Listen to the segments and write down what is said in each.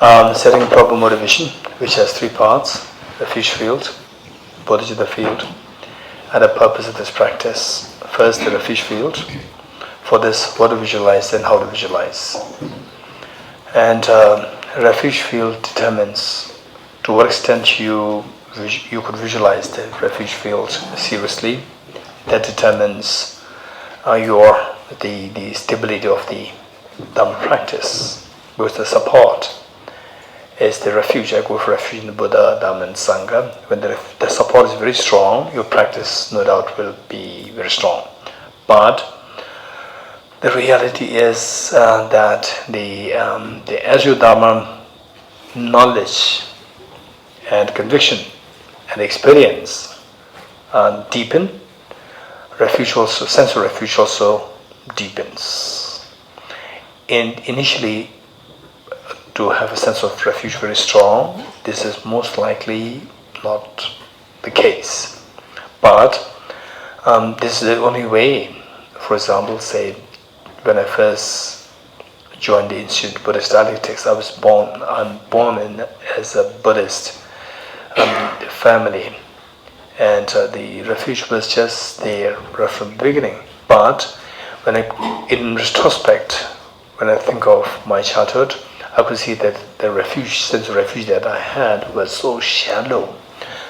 Setting proper motivation, which has three parts: refuge field, Bodhicitta field, and the purpose of this practice. First, the refuge field. For this, what to visualize and how to visualize. And refuge field determines to what extent you could visualize the refuge field seriously. That determines the stability of the Dhamma practice. Because the support is the refuge. I go for refuge in the Buddha, Dhamma and Sangha. When the support is very strong, your practice no doubt will be very strong. But the reality is that as your Dhamma knowledge and conviction and experience deepen, sense of refuge also deepens. And initially, to have a sense of refuge very strong, this is most likely not the case. But this is the only way. For example, say, when I first joined the Institute of Buddhist Dialectics, I'm born as a Buddhist family, and the refuge was just there right from the beginning. But in retrospect, when I think of my childhood, I could see that the sense of refuge that I had was so shallow,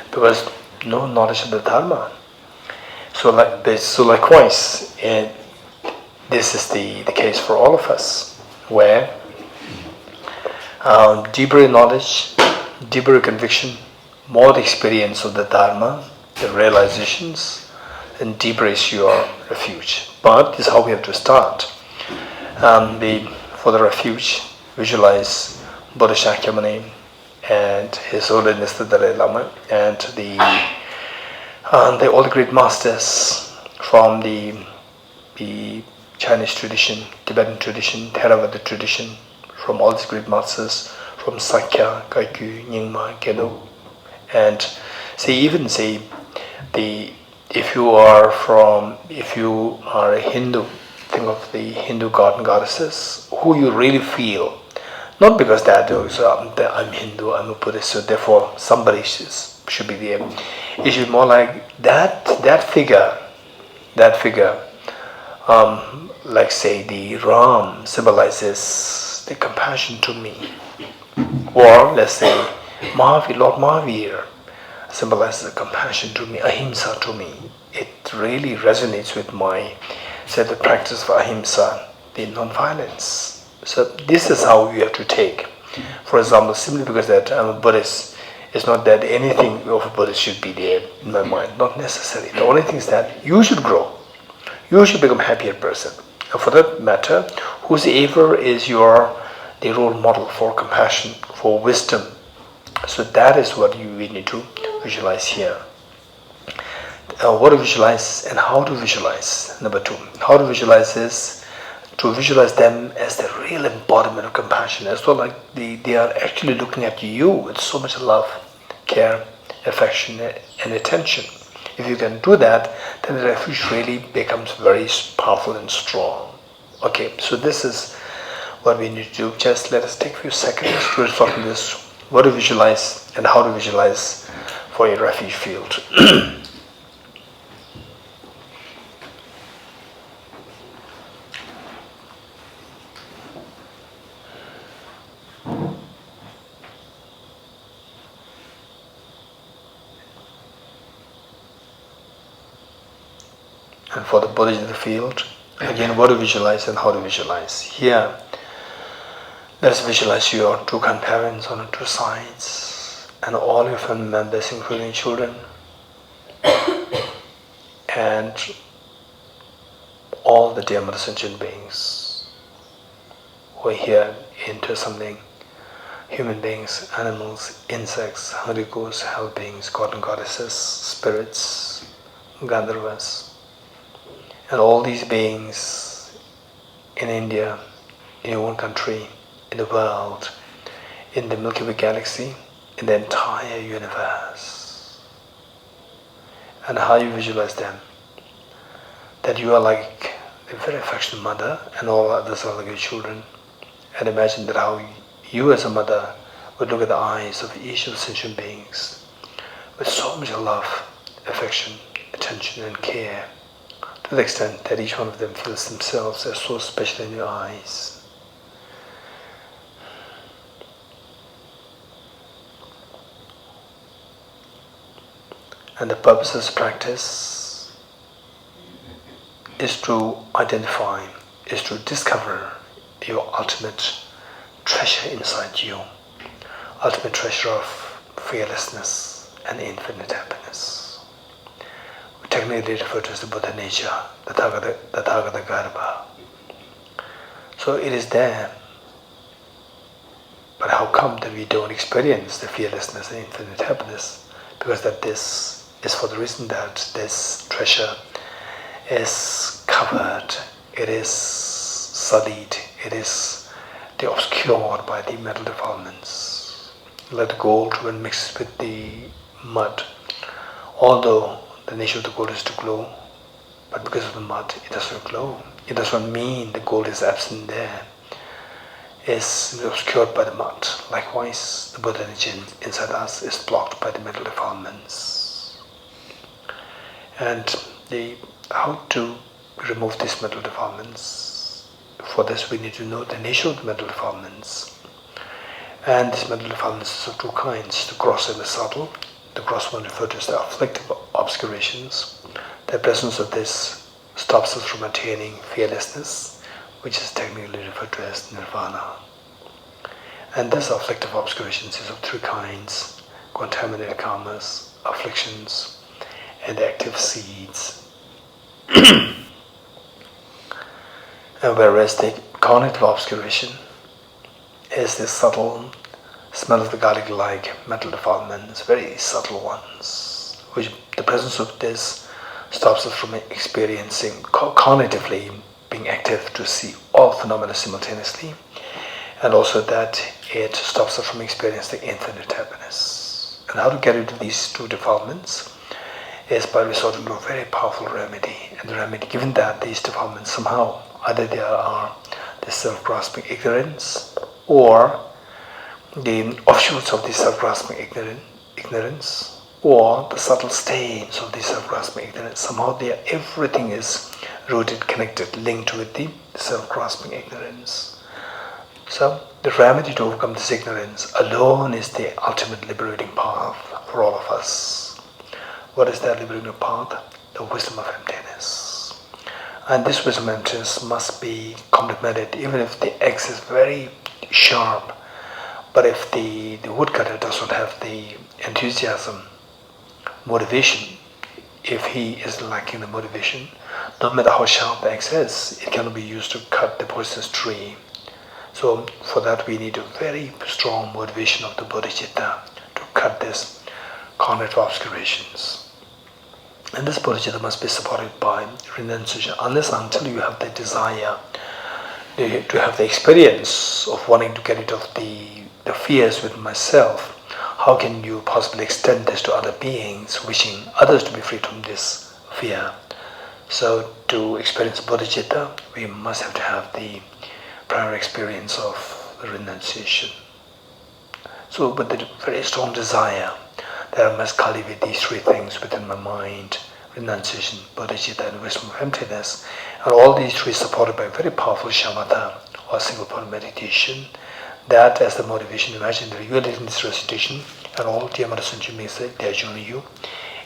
because no knowledge of the Dharma. So likewise, this is the case for all of us, where deeper knowledge, deeper conviction, more experience of the Dharma, the realizations, and deeper is your refuge. But this is how we have to start. For the refuge, visualize Buddha Shakyamuni and His Holiness the Dalai Lama and all the great masters from the Chinese tradition, Tibetan tradition, Theravada tradition, from all these great masters, from Sakya, Kaiku, Nyingma, Gelo, and if you are a Hindu, think of the Hindu god and goddesses who you really feel. Not because I'm Hindu, I'm a Buddhist, so therefore somebody should be there. It should be more like that figure, like say the Ram symbolizes the compassion to me. Or let's say Lord Mahavir symbolizes the compassion to me, ahimsa to me. It really resonates with the practice of ahimsa, the non-violence. So this is how you have to take. For example, simply because that I'm a Buddhist, it's not that anything of a Buddhist should be there in my mind. Not necessarily. The only thing is that you should grow. You should become a happier person. And for that matter, whosoever is the role model for compassion, for wisdom. So that is what we need to visualize here. What to visualize and how to visualize. Number 2. How to visualize is to visualize them as the real embodiment of compassion, as well like they are actually looking at you with so much love, care, affection, and attention. If you can do that, then the refuge really becomes very powerful and strong. Okay, so this is what we need to do. Just let us take a few seconds to reflect on this. What to visualize and how to visualize for your refuge field. And for the Bodhicitta field, again, what to visualize and how to visualize. Here, let's visualize your two grandparents on the two sides and all your family members, including children, and all the dear mother sentient beings who are here in Thosamling, human beings, animals, insects, hungry ghosts, hell beings, god and goddesses, spirits, Gandharvas, and all these beings in India, in your own country, in the world, in the Milky Way galaxy, in the entire universe. And how you visualize them. That you are like a very affectionate mother and all others are like your children. And imagine that how you as a mother we look at the eyes of each of the sentient beings with so much love, affection, attention and care, to the extent that each one of them feels themselves as so special in your eyes. And the purpose of this practice is to identify, is to discover your ultimate treasure inside you, ultimate treasure of fearlessness and infinite happiness. We technically refer to as the Buddha nature, the Tathagata Garbha. So it is there, but how come that we don't experience the fearlessness and infinite happiness? Because that this is for the reason that this treasure is covered, it is sullied, it is obscured by the metal defilements. Like the gold, when mixed with the mud, although the nature of the gold is to glow, but because of the mud, it does not glow. It does not mean the gold is absent there. It's obscured by the mud. Likewise, the Buddha nature inside us is blocked by the metal defilements. And how to remove these metal defilements? For this we need to know the nature of the metal defilements. And these mental defilements are of two kinds, the gross and the subtle. The gross one referred to as the afflictive obscurations. The presence of this stops us from attaining fearlessness, which is technically referred to as nirvana. And this afflictive obscurations is of three kinds: contaminated karmas, afflictions, and active seeds. And whereas the cognitive obscuration is the subtle smell of the garlic-like mental defilements, very subtle ones, which the presence of this stops us from experiencing, cognitively being active to see all phenomena simultaneously, and also that it stops us from experiencing infinite happiness. And how to get rid of these two defilements is by resorting to a very powerful remedy. And the remedy, given that these defilements somehow, either they are the self-grasping ignorance or the offshoots of the self-grasping ignorance or the subtle stains of the self-grasping ignorance, somehow everything is rooted, connected, linked with the self-grasping ignorance. So the remedy to overcome this ignorance alone is the ultimate liberating path for all of us. What is that liberating path? The wisdom of emptiness. And this wisdom of emptiness must be complemented, even if the axe is very sharp, but if the woodcutter does not have the enthusiasm, motivation, if he is lacking the motivation, no matter how sharp the axe is, it cannot be used to cut the poisonous tree. So for that we need a very strong motivation of the Bodhicitta to cut this cognitive obscurations. And this Bodhicitta must be supported by renunciation. Unless until you have the desire to have the experience of wanting to get rid of the fears within myself, how can you possibly extend this to other beings, wishing others to be free from this fear? So to experience Bodhicitta, we must have to have the prior experience of renunciation. So with the very strong desire that I must cultivate these three things within my mind: renunciation, bodhicitta, and wisdom of emptiness, and all these three supported by very powerful shamatha or single point meditation. That as the motivation, imagine that you are leading this recitation, and all Dhyamata Sunchi means that they are joining you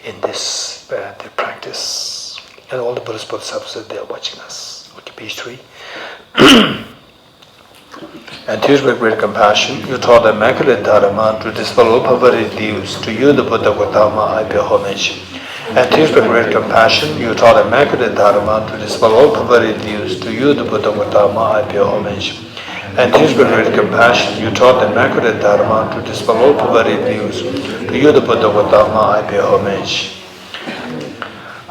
in this their practice, and all the Buddhist Bodhisattvas they are watching us. Okay, page 3. And tears with great compassion, you taught the immaculate Dharma to dispel all perverted views. To you, the Buddha Gautama, I pay homage. And tears with great compassion, you taught the immaculate Dharma to dispel all perverted views. To you, the Buddha Gautama, I pay homage. And tears with great compassion, you taught the immaculate Dharma to dispel all perverted views. To you, the Buddha Gautama, I pay homage.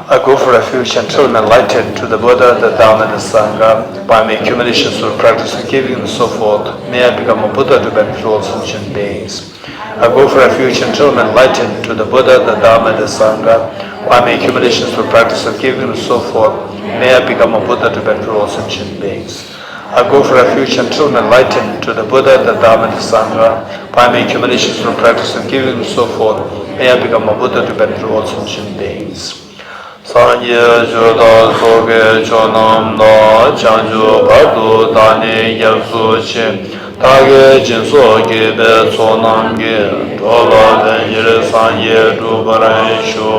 I go for refuge until I'm enlightened to the Buddha, the Dhamma, and the Sangha. By my accumulations through practice of giving and so forth, may I become a Buddha to benefit all sentient beings. I go for refuge until I'm enlightened to the Buddha, the Dhamma, and the Sangha. By my accumulations through practice of giving and so forth, may I become a Buddha to benefit all sentient beings. I go for refuge until enlightened to the Buddha, the Dharma, and the Sangha. By my accumulations from practice of giving and so forth, may I become a Buddha to benefit all sentient beings. Sanye Joda Soge Chonam Da Chanju Badu Dani Yapsu Chi Tage Jinso Gebe Sonam Ge Tola Venjire Sanye Dubaran Shu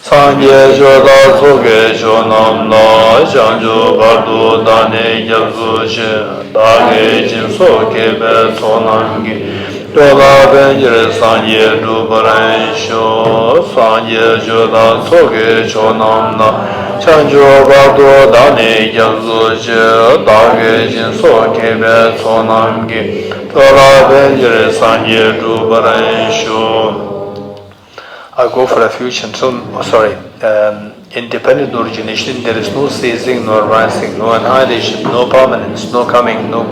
Sanye Joda Soge Chonam Da Chanju Badu Dani Yapsu Chi Tage Jinso Gebe Sonam Ge Tola Venjire Sanye Dubaran Shu Sanye Joda Soge Chonam Da Chanju Badu Dani Yapsu Chi Tage Jinso Gebe Sonam Ge Tola Venjire Sanye Dubaran Shu. I go for refuge until, independent origination. There is no ceasing, no arising, no annihilation, no permanence, no coming, no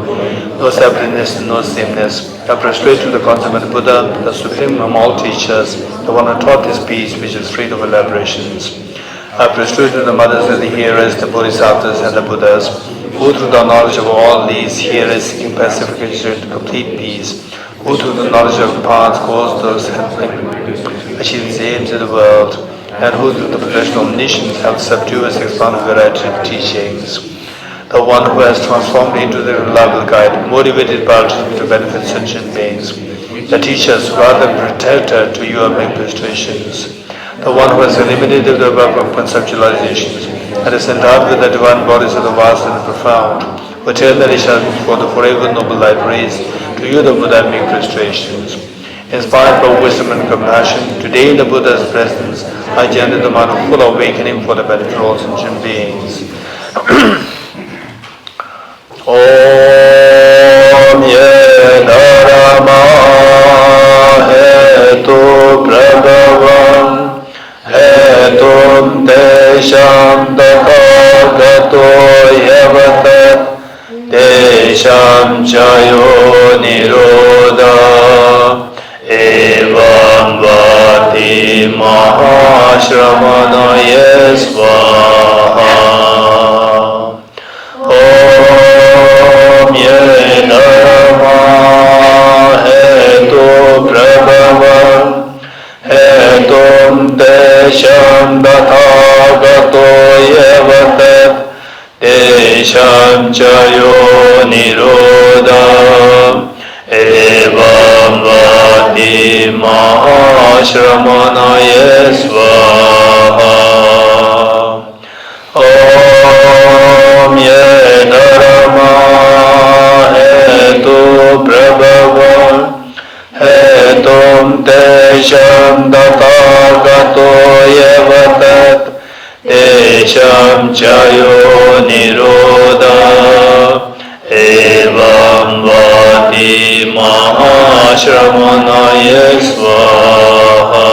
separateness, no sameness. I prostrate to the consummate Buddha, the supreme of all teachers, the one who taught this peace which is free of elaborations. I prostrate to the mothers of the hearers, the Bodhisattvas and the Buddhas, who through the knowledge of all these hearers seeking pacification to complete peace, who through the knowledge of paths cause those achieve the aims of the world, and who through the possession of omniscience have subdued and expounded variety of teachings. The one who has transformed into the reliable guide, motivated by altruism to benefit sentient beings. The teachers rather protector to your manifestations. The one who has eliminated the web of conceptualizations and is endowed with the divine bodies of the vast and the profound, who eternally shall for the forever noble light raised to you the Buddha manifestations. Inspired by wisdom and compassion, today in the Buddha's presence, I gender the mind of full awakening for the benefit of all sentient beings. Om Ye Dharma Hetu Prabhavam Hetum Desham Dathagato Yavatat Desham Chayo Nirodha Evam Vati Mahashramanaya Svaha. Om Ye Dharma Hetu Prabhavam Hetum Desham Dathagato Yavatat Desham Chayo Nirodha Evam Vati Mahashramanaya Svaha. Om Ye Dharma Hetu Prabhavam Hetum Desham Dathagato Yavatat Desham Chayo Nirodha Evam Vati Mahashramanaya Svaha.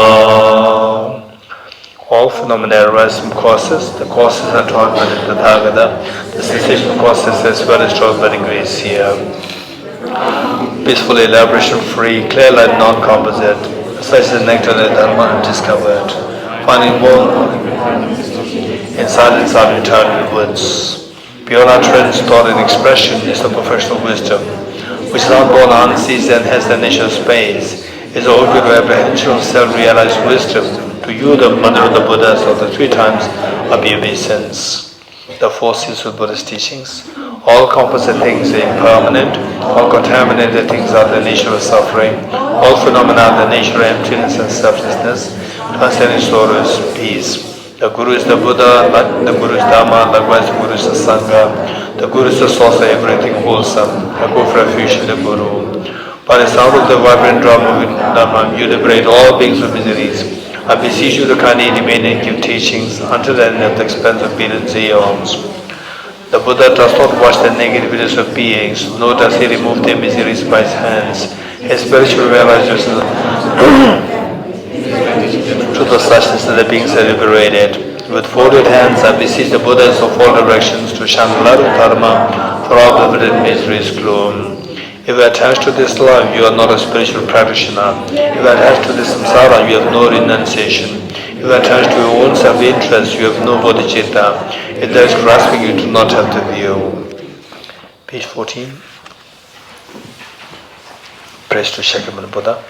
All phenomena arise from causes. The causes are taught by the Tathagata. The cessation of causes as well is taught by the grace here. Peaceful elaboration free, clear light non-composite, such as the nectar that Dharma undiscovered. Finding more in silence are eternal woods. Pure utterance, thought and expression is the professional wisdom, which is unborn, unseized and has the nature of space, is all good apprehension of self-realized wisdom. To you, the mother of the Buddhas of the 3 times obeisance. The 4 C's of Buddhist teachings. All composite things are impermanent, all contaminated things are the nature of suffering, all phenomena are the nature of emptiness and selflessness, transcending sorrow is peace. The Guru is the Buddha, the Guru is Dhamma, likewise the Guru is the Sangha. The Guru is the source of everything wholesome. I go for refuge in the Guru. By the sound of the vibrant drum of Dhamma, you liberate all beings of miseries. I beseech you to kindly remain and give teachings until the end at the expense of billions of eons. The Buddha does not watch the negativities of beings, nor does he remove their miseries by his hands. His spiritual realization to the suchness that the beings are liberated. With folded hands, I beseech the Buddhas of all directions to shine the light of Dharma for all the miseries gloom. If you are attached to this life, you are not a spiritual practitioner. If you are attached to this samsara, you have no renunciation. If you are attached to your own self-interest, you have no bodhicitta. If there is grasping, you do not have the view. Page 14. Praise to Shakyamuni Buddha.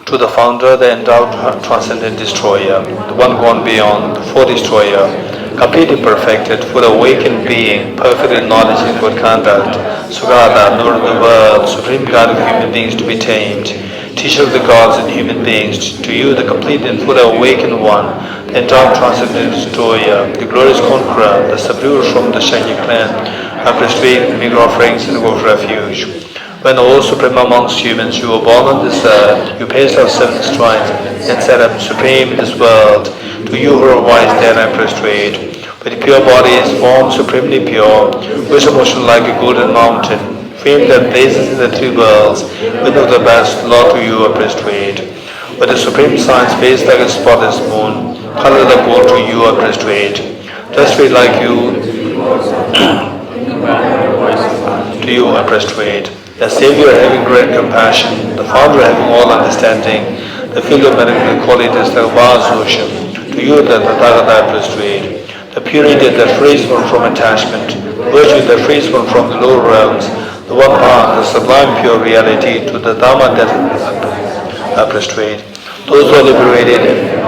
To the founder, the endowed transcendent destroyer, the one gone beyond, the fourth destroyer, completely perfected, full awakened being, perfect in knowledge and good conduct, Sugata, Lord of the world, supreme God of human beings to be tamed, teacher of the gods and human beings, to you the complete and full awakened one, the endowed transcendent destroyer, the glorious conqueror, the subduer from the Shaggy clan, I prostrate, make offerings and go for refuge. When all supreme amongst humans, you were born on this earth, you paced our seven strides and set up supreme in this world. To you who are wise, there I prostrate. With pure body is formed supremely pure, wisdom motion like a golden mountain, fame that blazes in the three worlds, window of the best, Lord, to you I prostrate. With the supreme science face like a spotless moon, color the gold, to you I prostrate. Prostrate like you, to you I prostrate. The Savior having great compassion, the Founder having all understanding, the field of medical qualities like a vast ocean, to you the Tathagata prostrate. The purity that frees one from attachment, virtue that frees one from the lower realms, the one path, the sublime pure reality, to the Dhamma that prostrate. Those who are liberated,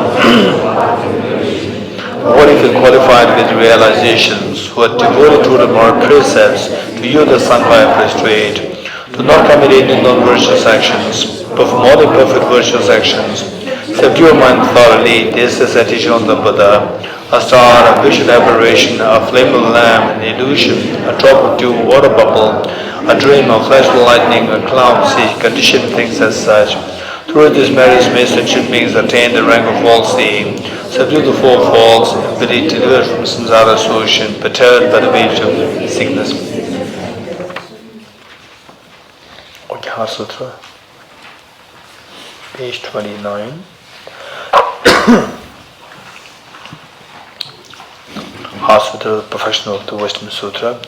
holy and qualified with realizations, who are devoted to the moral precepts, to you the Sangha prostrate. Do not commit any non-virtuous actions, perform all imperfect virtuous actions. Subdue your mind thoroughly. This is a teaching of the Buddha. A star, a vision aberration, a flame of lamp, an illusion, a drop of dew, water bubble, a dream, a flash of lightning, a cloud, see, conditioned things as such. Through this marriage may sentient beings attain the rank of all seeing, subdue the four faults, and be delivered from samsara's ocean, perturbed by the waves of sickness. Heart Sutra, page 29. Heart Sutra, the Perfection of the Wisdom Sutra.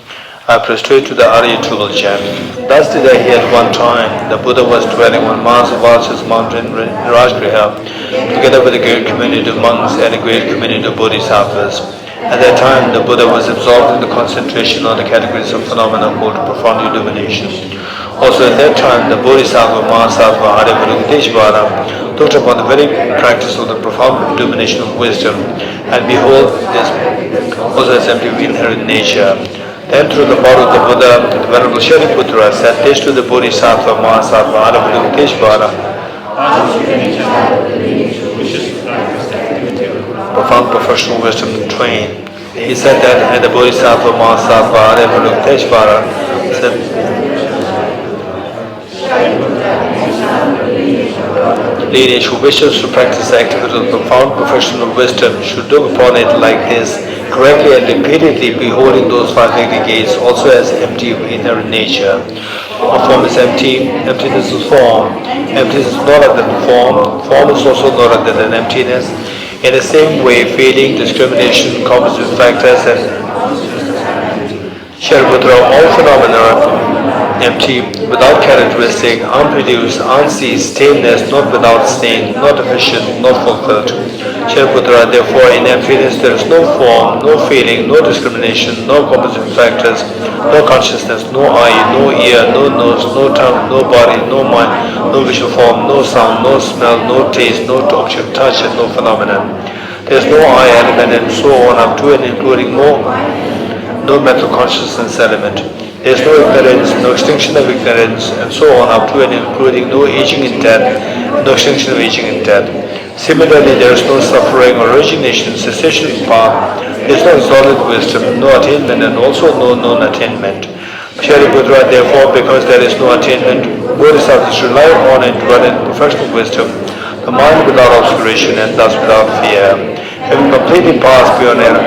I prostrate to the Arya Jewel Gem. Thus did I hear at one time. The Buddha was dwelling on Manasavasa's mountain Rajgriha, together with a great community of monks and a great community of bodhisattvas. At that time, the Buddha was absorbed in the concentration on the categories of phenomena called profound illumination. Also at that time, the Bodhisattva, Mahasattva, Aryabhadukateshvara looked upon the very practice of the profound illumination of wisdom, and behold, this also has empty inherent nature. Then through the power of the Buddha, the Venerable Shariputra said this to the Bodhisattva, Mahasattva, Aryabhadukateshvara, profound professional wisdom trained. He said that, and the Bodhisattva, Mahasattva, Aryabhadukateshvara said, lineage who wishes to practice the activity of profound professional wisdom should look upon it like this, correctly and repeatedly beholding those five aggregates also as empty of inherent nature. All form is empty, emptiness is form. Emptiness is not other than form, form is also not other than emptiness. In the same way, feeling, discrimination, composite factors and Shariputra, all phenomena are empty, without characteristic, unproduced, unceased, stainless, not without stain, not efficient, not fulfilled. Shariputra, therefore, in emptiness there is no form, no feeling, no discrimination, no composite factors, no consciousness, no eye, no ear, no nose, no tongue, no body, no mind, no visual form, no sound, no smell, no taste, no object of touch, and no phenomenon. There is no I element, and so on up to and including no mental consciousness element. There is no ignorance, no extinction of ignorance, and so on up to and including no aging in death, no extinction of aging in death. Similarly, there is no suffering, origination, cessation of path. There is no exalted wisdom, no attainment, and also no non-attainment. Shariputra, therefore, because there is no attainment, bodhisattvas rely on and dwell in professional wisdom, the mind without obscuration and thus without fear. Having completely passed beyond error,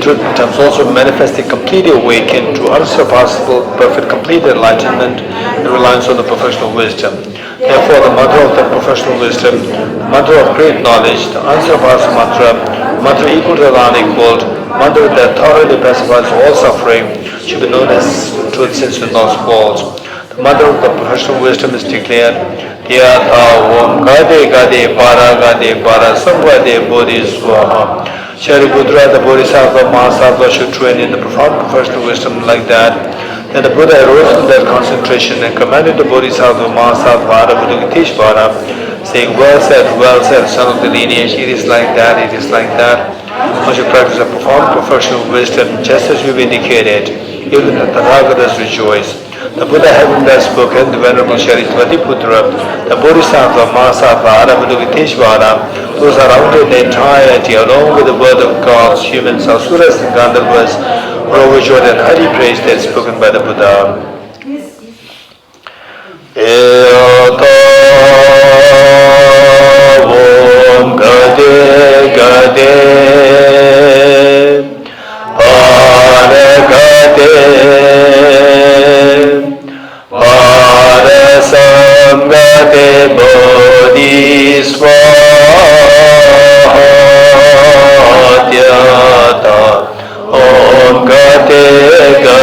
truth becomes also manifested, completely awakened to unsurpassable, perfect, complete enlightenment and reliance on the professional wisdom. Therefore, the mantra of the professional wisdom, the mantra of great knowledge, the unsurpassed mantra, mantra equal to the unequaled, mantra that thoroughly pacifies all suffering, should be known as truth, sense, and lost falls. The mantra of the professional wisdom is declared, Yatha Om Gade Gade Para Samvade Bodhi Swaha. Shariputra, the Bodhisattva, Mahasattva should train in the profound professional wisdom like that. Then the Buddha arose from that concentration and commanded the Bodhisattva, Mahasattva, Bodhicitta, saying, well said, son of the lineage, it is like that, it is like that. Once you practice a profound professional wisdom, just as we've indicated, even the Tathagatas rejoice. The Buddha having thus spoken, the Venerable Shariputra, the Bodhisattva, Mahasattva, Bodhicitta, those around the entirety, along with the word of gods, humans, asuras, and gandharvas, were overjoyed and highly praised as spoken by the Buddha. Om Gade Gade Samgate Bodhi Swaha Om Gate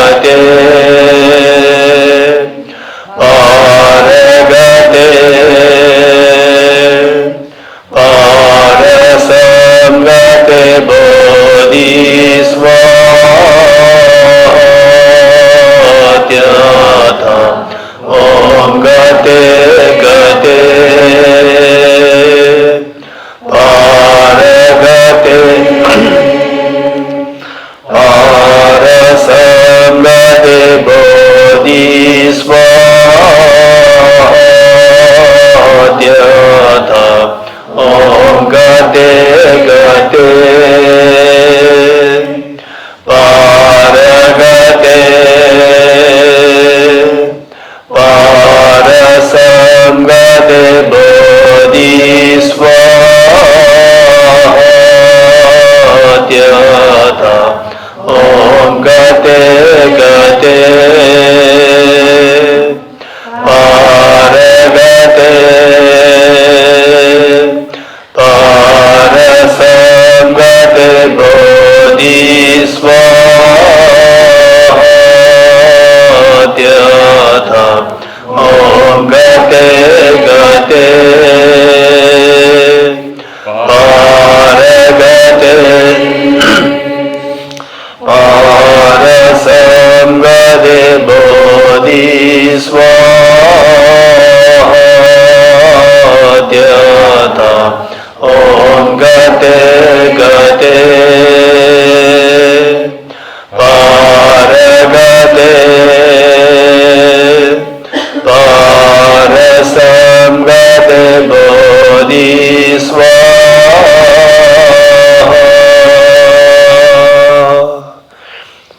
Gate Samgate Bodhi Swaha Om Gate Gate Samgate Bodhi Swaha Om Gate Samgate Bodhi Swaha Om Gate Samgate Bodhi Swaha Om Gate Samgate Bodhi Swaha Om Samgate Bodhi Swaha.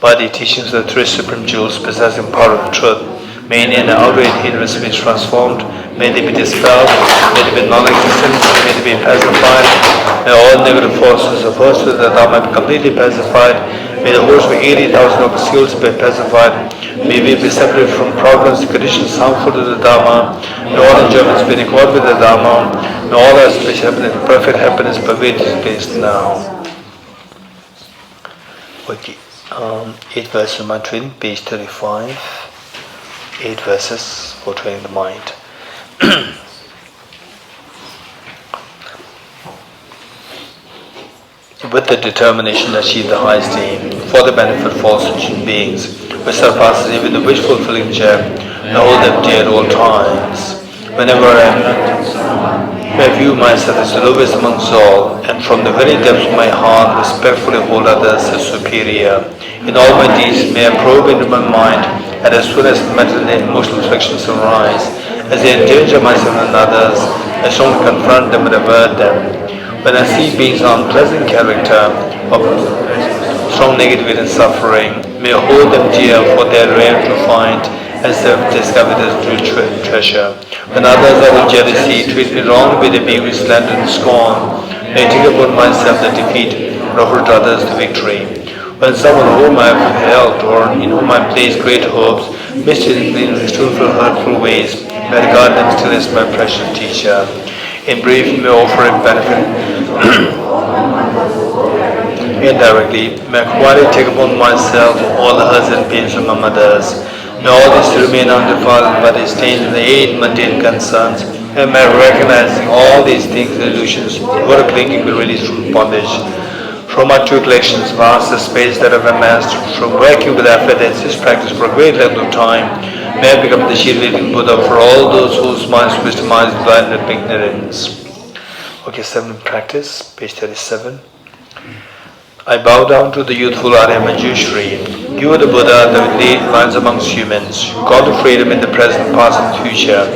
By the teachings of the three supreme jewels possessing power of truth, may any and outright hindrance be transformed, may they be dispelled, may they be non-existent, may they be pacified, may all negative forces opposed to the Dharma be completely pacified, may the host of 80,000 obstacles be pacified, may we be separated from problems, conditions harmful to the Dharma, may all enjoyments be in accord with the Dharma, may all our speech happiness, perfect happiness pervade this place now. Okay. 8 verses of my training, page 35. 8 verses for training the mind. With the determination to achieve the highest aim, for the benefit of all sentient beings, which surpasses even the wish-fulfilling gem, and hold them dear at all times. Whenever I view myself as the lowest amongst all, and from the very depths of my heart respectfully hold others as superior. In all my deeds may I probe into my mind, and as soon as mental and emotional afflictions arise, as I endanger myself and others, I strongly confront them and avert them. When I see beings of unpleasant character, of strong negativity and suffering, may I hold them dear, for they are rare to find, as they have discovered as true treasure. When others out of jealousy treat me wrong with a being slander and scorn, may I take upon myself the defeat and offer to others the victory. When someone whom I have helped or in whom I place great hopes mistreats me in stoneful, hurtful ways, may I regard them still as my precious teacher. In brief, may I offer him benefit indirectly, may I quietly take upon myself all the hurts and pains of my mothers. May all this remain undefiled by the stains of the 8 mundane concerns, And by recognizing all these things, illusions, what a clinging will release from bondage. From our two collections, vast the space that I've amassed, from working with athletics, this practice for a great length of time, may I become the shield leading Buddha for all those whose minds, wisdom, minds blind with ignorance. Okay, 7 practice, page 37. I bow down to the youthful Arya Manjushri. You are the Buddha that lead lines amongst humans. You call to freedom in the present, past, and future,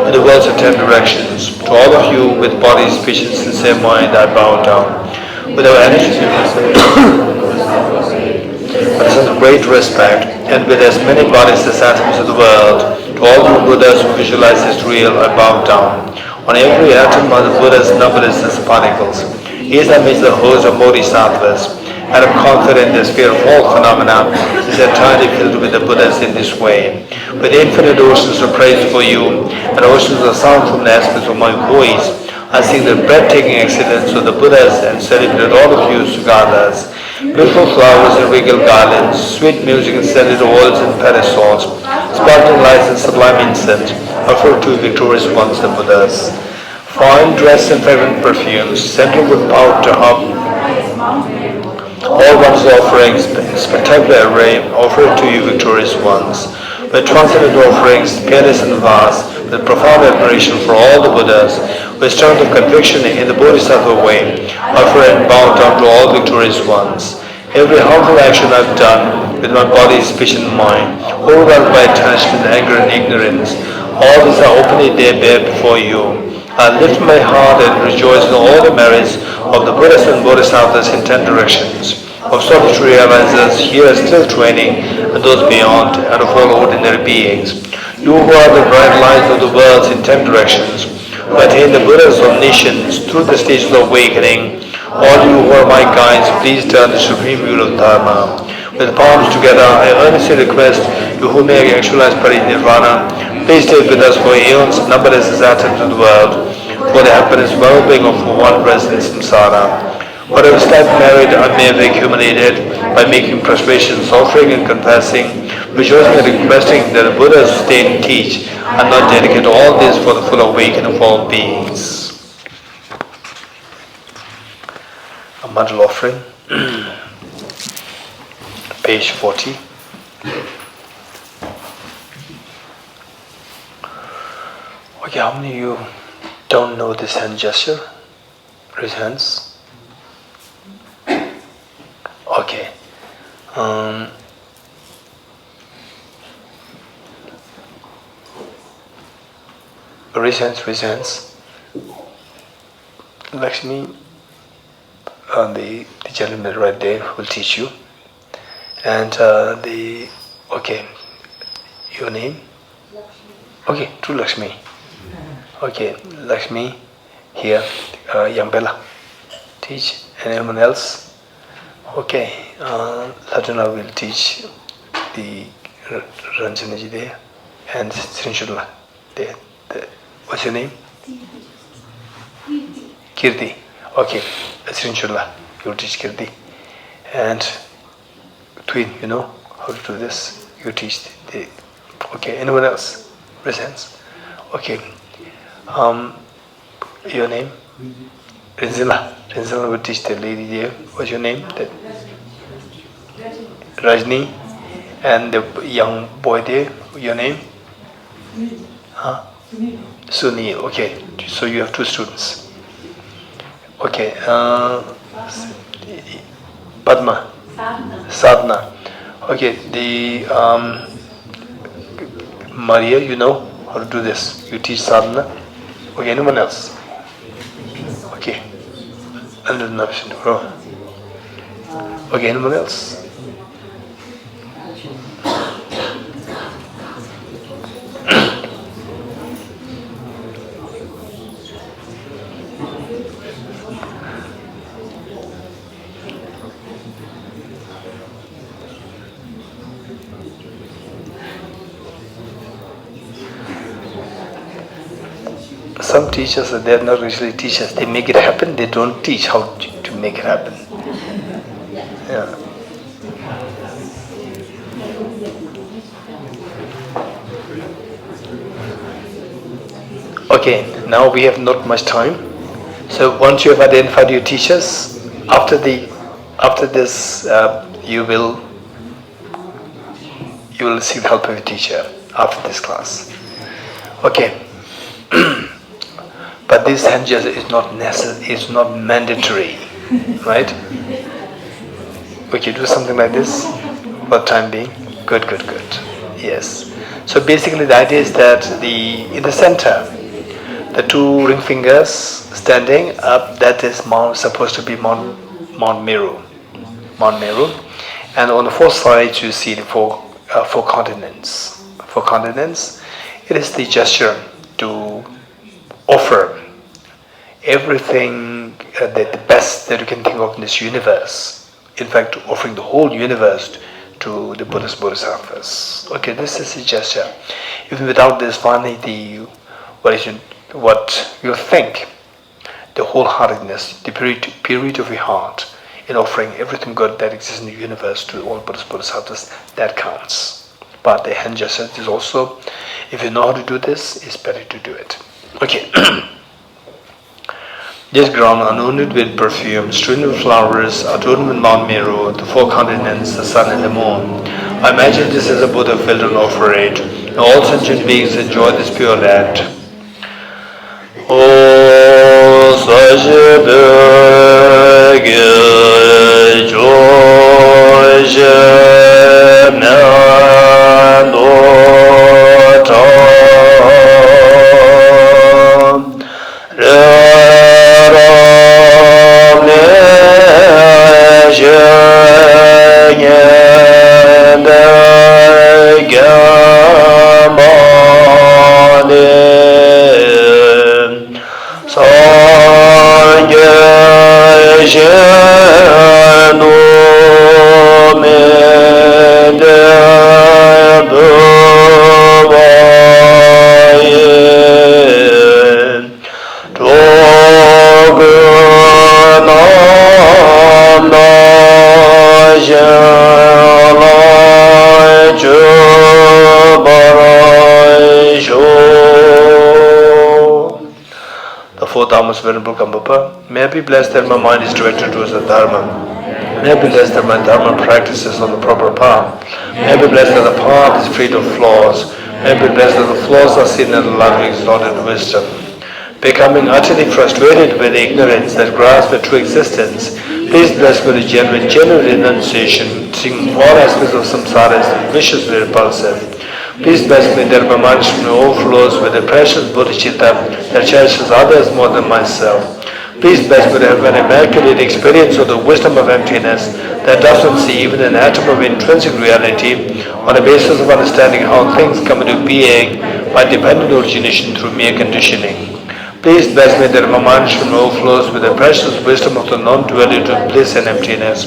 in the world's of 10 directions. To all of you with body, speech, and sincere mind, I bow down. With our energy, with a sense of great respect, and with as many bodies as atoms of the world, to all you Buddhas who visualize this real, I bow down. On every atom are the Buddhas numbered as particles. Each amidst the host of Bodhisattvas, and I'm confident the sphere of all phenomena is entirely filled with the Buddhas in this way. With infinite oceans of praise for you, and oceans of sound from the aspects of my voice, I sing the breathtaking excellence of the Buddhas and celebrate all of you Sugatas. Beautiful flowers and regal garlands, sweet music and scented oils and parasols, sparkling lights and sublime incense, offer to victorious ones the Buddhas. Fine dress and fragrant perfumes, scented with powder hub, all one's offerings in spectacular array, offered to you victorious ones. With transcendent offerings, peerless and vast, with profound admiration for all the Buddhas, with strength of conviction in the Bodhisattva way, offer and bow down to all victorious ones. Every harmful action I've done with my body, speech, and mind, overwhelmed by attachment, anger, and ignorance, all these are openly there bare before you. I lift my heart and rejoice in all the merits of the Buddhas and Bodhisattvas in 10 directions, of solitary realizers here still training, and those beyond, and of all ordinary beings. You who are the bright lights of the worlds in 10 directions, who attain the Buddha's omniscience through the stages of awakening, all you who are my guides, please turn the supreme wheel of Dharma. With palms together, I earnestly request you who may actualize parinirvana, please stay with us for aeons, numberless as atoms of the world, for the happiness and well-being of one resident samsara. Whatever slight merit I may have accumulated by making prostrations, offering and confessing, rejoicing and requesting that the Buddhas stay and teach, and not dedicate all this for the full awakening of all beings. A mandal offering, page 40. Okay, how many of you don't know this hand gesture? Raise hands. Okay. Raise hands, raise hands. Lakshmi, the gentleman right there will teach you. And okay, your name? Okay, true Lakshmi. Okay, Lakshmi, here, young Bella, teach. And anyone else? Okay, Laduna will teach the Ranjanaji there, and Srinshula there. What's your name? Kirti. Okay, Srinshula, you will teach Kirti. And Twin, you know how to do this? You teach the. Okay, anyone else? Raise hands. Okay. Your name? Rinzila. Rinzila will teach the lady there. What's your name? Rajni. And the young boy there, your name? Huh? Sunil. Okay, so you have 2 students. Okay. Padma. Sadhana. Okay, the Maria, you know how to do this. You teach sadhana. Okay, anyone else? Okay. Okay, anyone else? Some teachers, they are not really teachers. They make it happen. They don't teach how to make it happen. Yeah. Okay. now we have not much time. So once you have identified your teachers, after this, you will seek the help of your teacher after this class. Okay. But this hand gesture is not necessary, it's not mandatory, right? Okay, do something like this for the time being. Good. Yes. So basically the idea is that in the center, the two ring fingers standing up, that is supposed to be Mount Meru. And on the fourth side you see the four continents. It is the gesture to offer everything, the best that you can think of in this universe. In fact, offering the whole universe to the Buddhist Bodhisattvas. Okay, this is a gesture. Even without this, finally, what you think, the wholeheartedness, the purity of your heart, in offering everything good that exists in the universe to all Buddhist Bodhisattvas, that counts. But the hand gesture is also, if you know how to do this, it's better to do it. Okay. This ground anointed with perfume, strewn with flowers, adorned with Mount Meru, the four continents, the sun and the moon. I imagine this as a Buddha filled and offer it, and all sentient beings enjoy this pure land. O Sajibege George Venerable Gompa, may I be blessed that my mind is directed towards the Dharma. May I be blessed that my Dharma practices on the proper path. May I be blessed that the path is free of flaws. May I be blessed that the flaws are seen in the light of exalted wisdom. Becoming utterly frustrated with ignorance that grasps the true existence, please bless me with a genuine renunciation, seeing all aspects of samsara as viciously repulsive. Please bless me that my mind overflows with the precious Bodhicitta that cherishes others more than myself. Please bless me to have an immaculate experience of the wisdom of emptiness that does not see even an atom of intrinsic reality on the basis of understanding how things come into being by dependent origination through mere conditioning. Please bless me that my mind overflows with the precious wisdom of the non-duality of bliss and emptiness.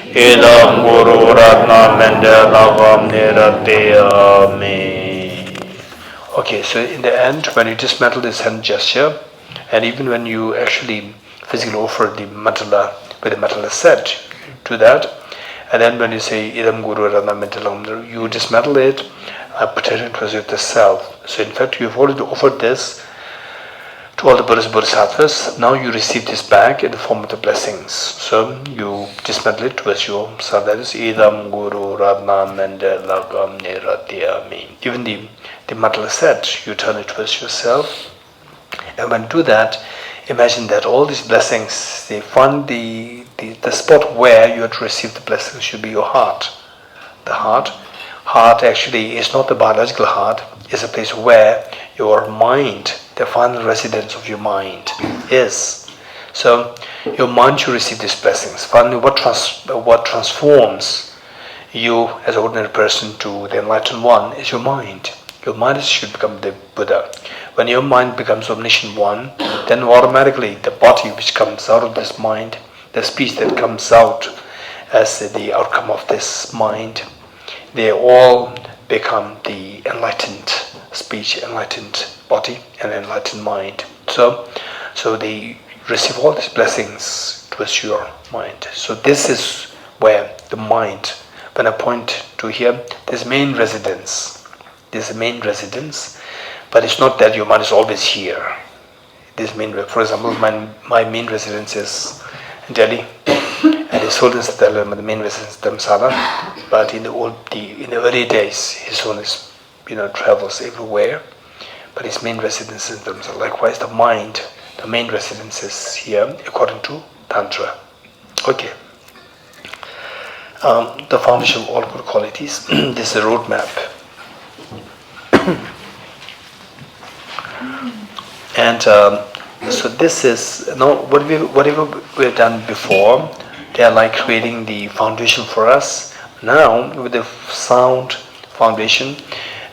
Idam Guru Ratna Mendelagam Nirateyami. Okay, so in the end, when you dismantle this hand gesture, and even when you actually physically offer the mandala with the mandala set, you do that. And then when you say Idam Guru Ratna Mendelagam, you dismantle it, pretend it was the self. So in fact, you've already offered this to all the Buddhist Bodhisattvas. Now you receive this back in the form of the blessings. So you dismantle it towards yourself. That is Idam Guru Radna Mendelagam Niratyami. Even the mandala set, you turn it towards yourself. And when you do that, imagine that all these blessings, they find the spot where you are to receive the blessings should be your heart. The heart actually is not the biological heart, it's a place where your mind, the final residence of your mind is. So your mind should receive these blessings. Finally, what transforms you as an ordinary person to the enlightened one is your mind. Your mind should become the Buddha. When your mind becomes omniscient one, then automatically the body which comes out of this mind, the speech that comes out as the outcome of this mind, they all become the enlightened speech, enlightened body, and enlightened mind. So they receive all these blessings towards your mind. So this is where the mind, when I point to here, there's main residence. There's a main residence, but it's not that your mind is always here. this main, for example, my main residence is in Delhi, and his Holiness the main residence is Dharamsala. But in the early days, his Holiness, travels everywhere. But his main residence is Dharamsala. Likewise, the mind, the main residence is here, according to Tantra. Okay. The foundation of all good qualities. This is a roadmap. And so this is whatever we've done before. They are like creating the foundation for us. Now, with the sound foundation,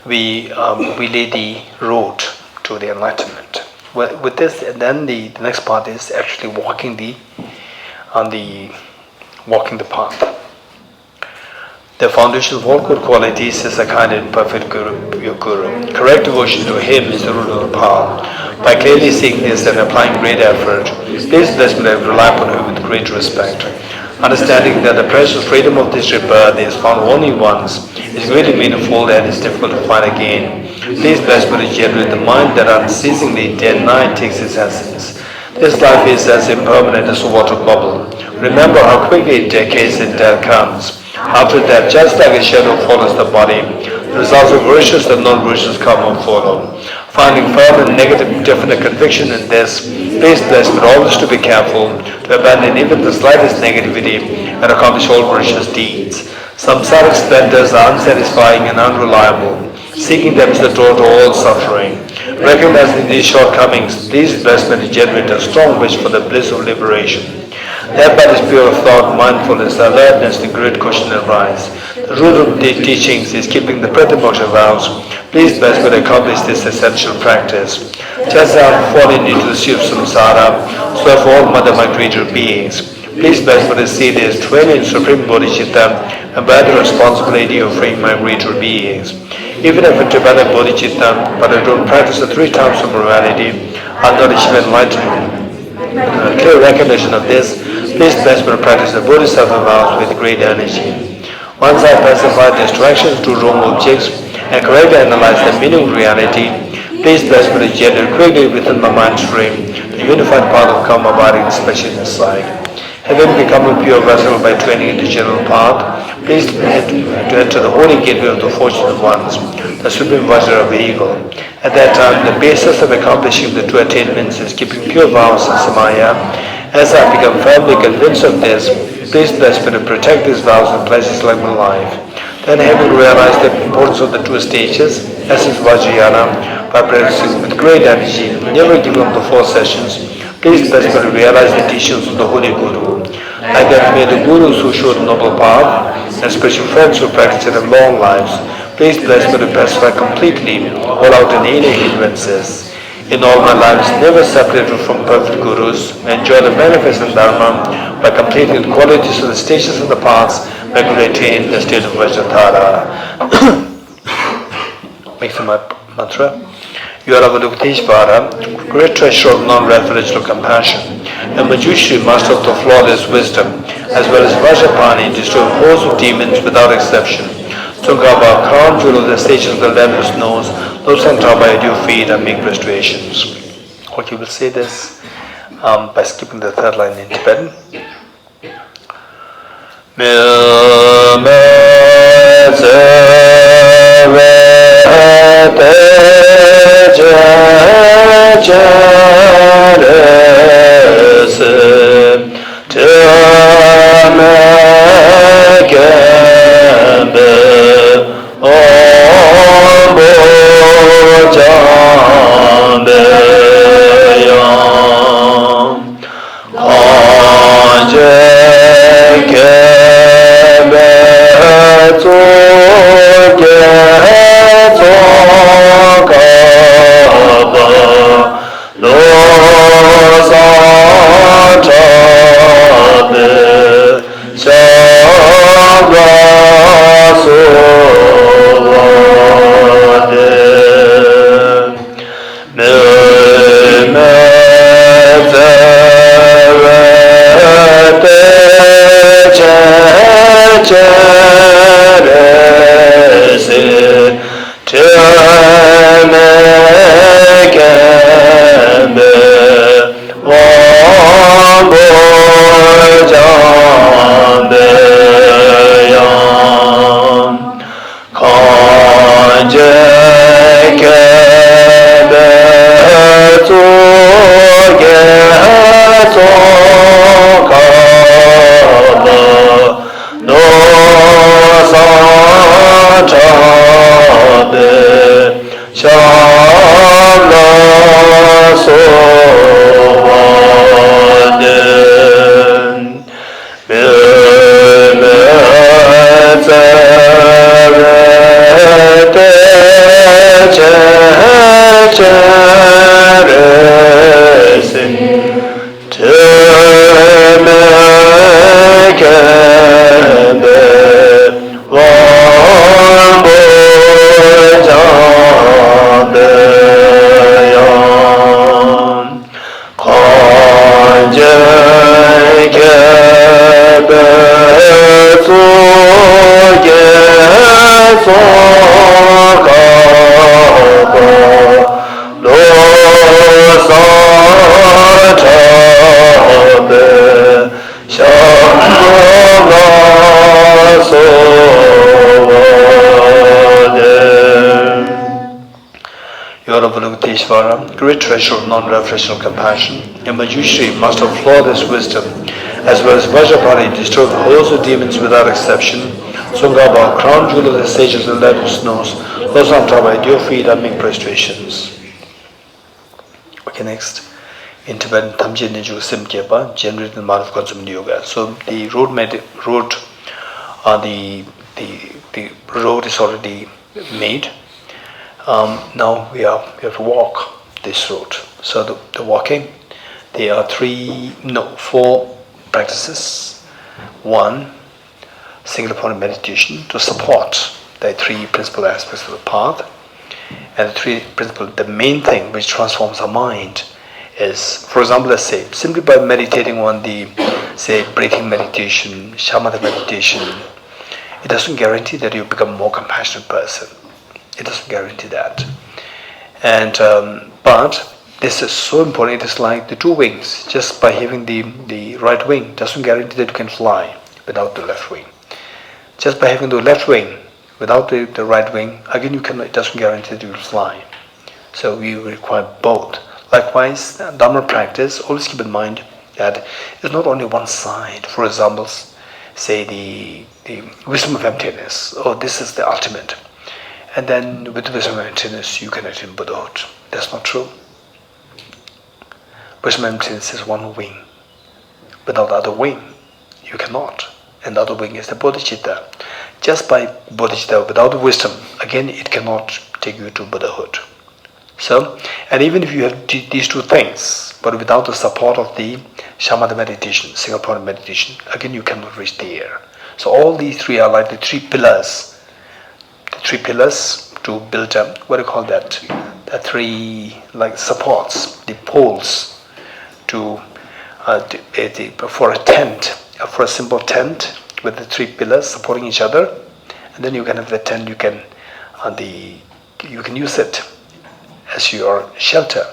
we lay the road to the enlightenment. With this, and then the next part is actually walking the path. The foundation of all good qualities is a kind and perfect guru, your guru. Correct devotion to him is the root of the path. By clearly seeing this and applying great effort, please bless me that rely upon him with great respect. Understanding that the precious freedom of this rebirth is found only once, is greatly meaningful and is difficult to find again. Please bless me to generate the mind that unceasingly day and night takes its essence. This life is as impermanent as a water bubble. Remember how quickly it decays and death comes. After that, just like a shadow follows the body, the results of virtuous and non-virtuous come and follow. Finding firm and negative definite conviction in this, please bless me always to be careful, to abandon even the slightest negativity and accomplish all virtuous deeds. Samsaric splendors are unsatisfying and unreliable. Seeking them is the door to all suffering. Recognizing these shortcomings, please bless me to generate a strong wish for the bliss of liberation. Led by this pure thought, mindfulness, alertness, the great question arise. The root of the teachings is keeping the Pratimoksha vows. Please bless me to accomplish this essential practice. Just as I have fallen into the sea of samsara, so have all mother migratory beings. Please bless me to see this training in Supreme Bodhicitta and bear the responsibility of freeing migratory beings. Even if I develop Bodhicitta, but I don't practice the 3 types of morality, I'll not achieve enlightenment. A clear recognition of this, please bless me to practice the Bodhisattva vows with great energy. Once I pacify distractions to wrong objects and correctly analyze the meaning of reality, please bless me to generate quickly within my mind stream the unified path of karma abiding especially inside. Having become a pure vessel by training in the general path, please to enter the holy gateway of the fortunate ones, the supreme Vajra vehicle. At that time, the basis of accomplishing the 2 attainments is keeping pure vows and samaya. As I become firmly convinced of this, please bless me to protect these vows and places like my life. Then, having realized the importance of the 2 stages, essence Vajrayana, by practicing with great energy, never giving up the 4 sessions, please bless me to realize the teachings of the Holy Guru. Like that, may the Gurus who showed the noble path and spiritual friends who practice it have long lives, please bless me to pacify completely all out and inner hindrances. In all my lives, never separated from perfect Gurus, enjoy the manifested Dharma by completing the qualities of the stages of the paths by attain the state of Vajradhara. Makes my mantra. You are Avadukateshvara, great treasure of non-referential compassion, and Manjushri, master of the flawless wisdom, as well as Vajrapani, destroying hosts of demons without exception. Tungaba, crown jewel of the stations of the level's nose, Losantaba at your feet and make restorations. Okay, we'll say this by skipping the 3rd line in Tibetan. Great treasure of non-referential compassion, and Manjushri, master of flawless wisdom, as well as Vajrapani, destroyed the hosts of demons without exception. Sungaba, crown jewel of the sages and level snows, Losantava, at your feet I make prostrations. Okay, next. In Tibetan, Tamje Niju Simkepa, generated in Madhav Consuming Yoga. So the road is already made. Now we have to walk this road. So the walking, there are four practices. One, single point meditation to support the three principal aspects of the path. And the main thing which transforms our mind is, for example, let's say, simply by meditating on the, say, breathing meditation, shamatha meditation, it doesn't guarantee that you become a more compassionate person. It doesn't guarantee that. And but this is so important. It is like the two wings. Just by having the right wing doesn't guarantee that you can fly without the left wing. Just by having the left wing without the right wing, again it doesn't guarantee that you will fly. So we require both. Likewise, Dharma practice, always keep in mind that it's not only one side. For example, say the wisdom of emptiness. Oh, this is the ultimate. And then with wisdom of emptiness, you can attain Buddhahood. That's not true. Wisdom of emptiness is one wing. Without the other wing, you cannot. And the other wing is the Bodhicitta. Just by Bodhicitta, without the wisdom, again, it cannot take you to Buddhahood. So, and even if you have these two things, but without the support of the shamatha meditation, single point meditation, again, you cannot reach there. So all these three are like the three pillars. The three pillars to build up, what do you call that? The three like supports, the poles to for a tent, for a simple tent with the three pillars supporting each other, and then you can have the tent. You can use it as your shelter.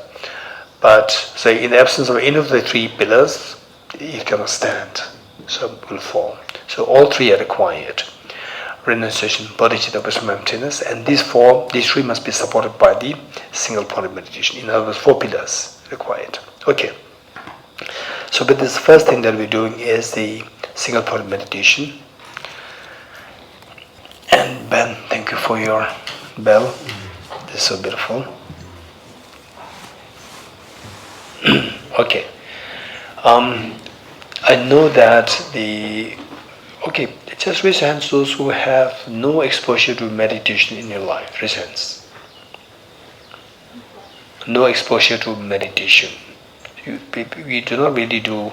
But say in the absence of any of the three pillars, it cannot stand, so it will fall. So all three are required. Renunciation, bodhicitta, wisdom, emptiness, and these three must be supported by the single point of meditation. In other words, four pillars required. Okay. So, but this first thing that we're doing is the single point of meditation. And Ben, thank you for your bell. This is so beautiful. Okay. I know that okay, just raise your hands those who have no exposure to meditation in your life. Raise your hands. No exposure to meditation. We do not really do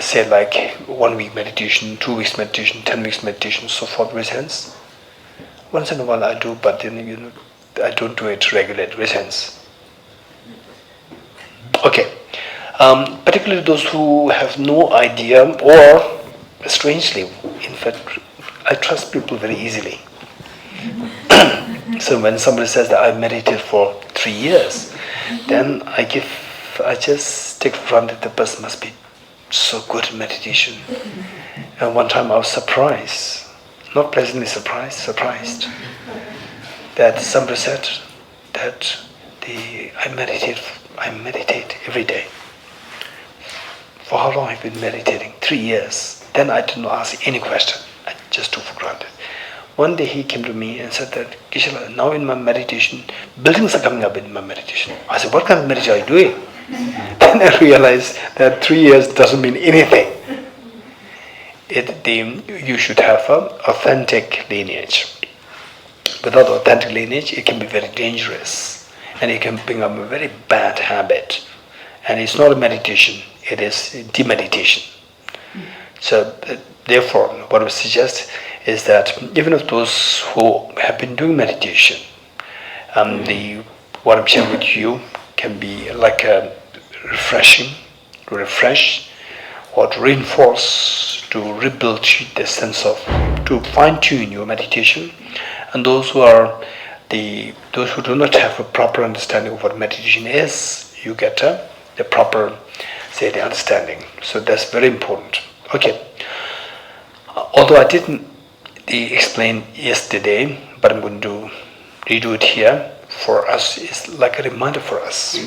say like 1 week meditation, 2 weeks meditation, 10 weeks meditation, so forth. Raise hands. Once in a while I do, but then I don't do it regularly. Raise hands. Okay. Particularly those who have no idea, or strangely, in fact, I trust people very easily. So when somebody says that I meditated for 3 years, then I just take for granted the person must be so good at meditation. And one time I was surprised, not pleasantly surprised, that somebody said that I meditate every day. For how long have you been meditating? 3 years. Then I didn't ask any question. I just took for granted. One day he came to me and said that, Geshe, now in my meditation, buildings are coming up in my meditation. I said, what kind of meditation are you doing? Then I realized that 3 years doesn't mean anything. You should have an authentic lineage. Without authentic lineage, it can be very dangerous. And it can bring up a very bad habit. And it's not a meditation, it is demeditation. So therefore, what I would suggest is that even of those who have been doing meditation, what I'm sharing with you can be like a refreshing, to refresh or to reinforce, to rebuild the sense of, to fine-tune your meditation. And those who do not have a proper understanding of what meditation is, you get the proper, the understanding. So that's very important. Okay. Although I didn't explain yesterday, but I'm going to redo it here for us. It's like a reminder for us.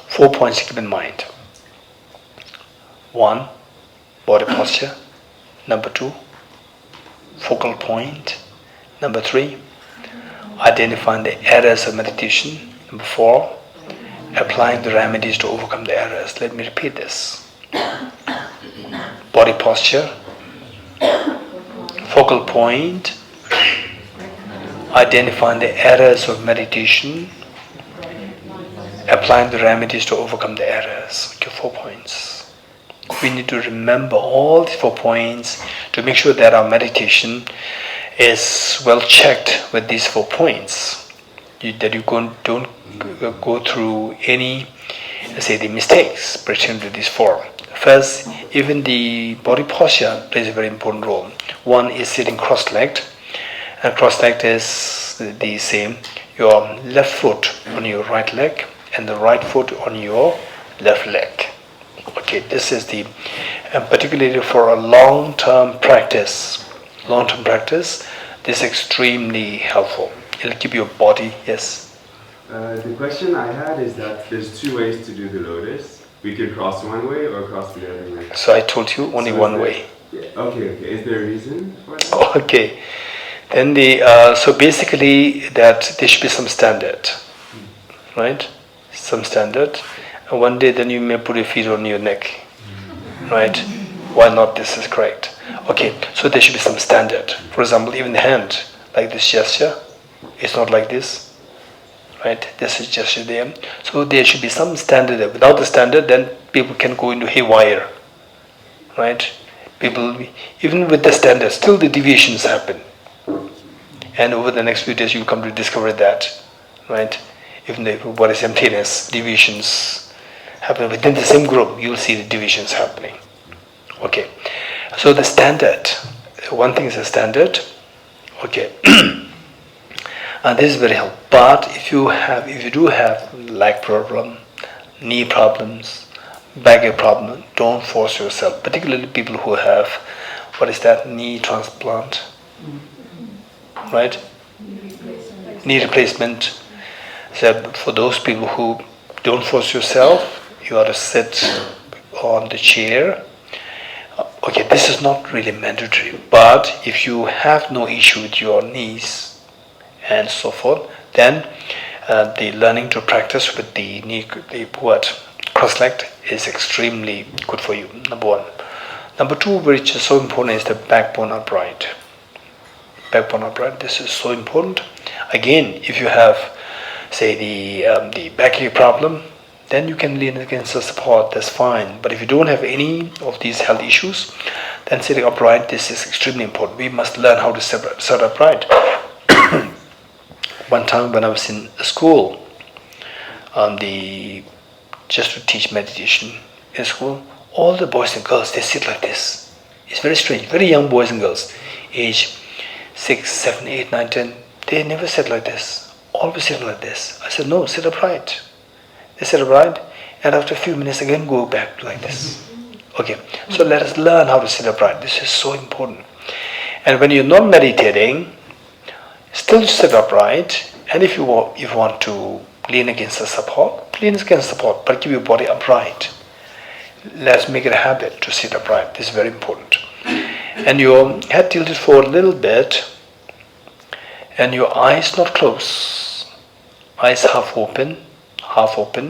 4 points to keep in mind. 1, body posture. Number 2, focal point. Number 3, identifying the errors of meditation. Number 4, applying the remedies to overcome the errors. Let me repeat this. Body posture, focal point, identifying the errors of meditation, applying the remedies to overcome the errors. Okay, 4 points. We need to remember all these 4 points to make sure that our meditation is well checked with these 4 points. That you don't go through any, the mistakes pertaining to these 4. First, even the body posture plays a very important role. 1 is sitting cross-legged, and cross-legged is the same. Your left foot on your right leg and the right foot on your left leg. Okay, this is particularly for a long-term practice, this is extremely helpful. It'll keep your body, yes? The question I had is that there's 2 ways to do the lotus. We could cross one way or cross the other way. So I told you only one way. Yeah, okay. Is there a reason for that? Okay. Then so basically that there should be some standard, right? Some standard. And one day then you may put your feet on your neck, right? Why not? This is correct. Okay, so there should be some standard. For example, even the hand, like this gesture, it's not like this. Right, this is gesture there. So there should be some standard there. Without the standard, then people can go into haywire. Right? People, even with the standard, still the deviations happen. And over the next few days, you'll come to discover that. Right? Even what is emptiness, deviations happen within the same group. You'll see the deviations happening. Okay. So the standard. One thing is the standard. Okay. And this is very helpful. But if you do have leg problem, knee problems, back problem, don't force yourself. Particularly people who have, knee transplant, right? Knee replacement. So for those people who don't force yourself, you ought to sit on the chair. Okay, this is not really mandatory. But if you have no issue with your knees, and so forth, then the learning to practice with the knee, cross-legged is extremely good for you. Number 1. Number 2, which is so important, is the backbone upright. Backbone upright. This is so important. Again, if you have, the backache problem, then you can lean against the support. That's fine. But if you don't have any of these health issues, then sitting upright, this is extremely important. We must learn how to sit upright. One time when I was in school, just to teach meditation in school, all the boys and girls, they sit like this. It's very strange. Very young boys and girls, age 6, 7, 8, 9, 10, they never sit like this. Always sit like this. I said, no, sit upright. They sit upright, and after a few minutes again go back like this. Okay, so let us learn how to sit upright. This is so important. And when you're not meditating, still sit upright, and if you want to lean against the support, lean against the support, but keep your body upright. Let's make it a habit to sit upright. This is very important. And your head tilted forward a little bit, and your eyes not closed. Eyes half open,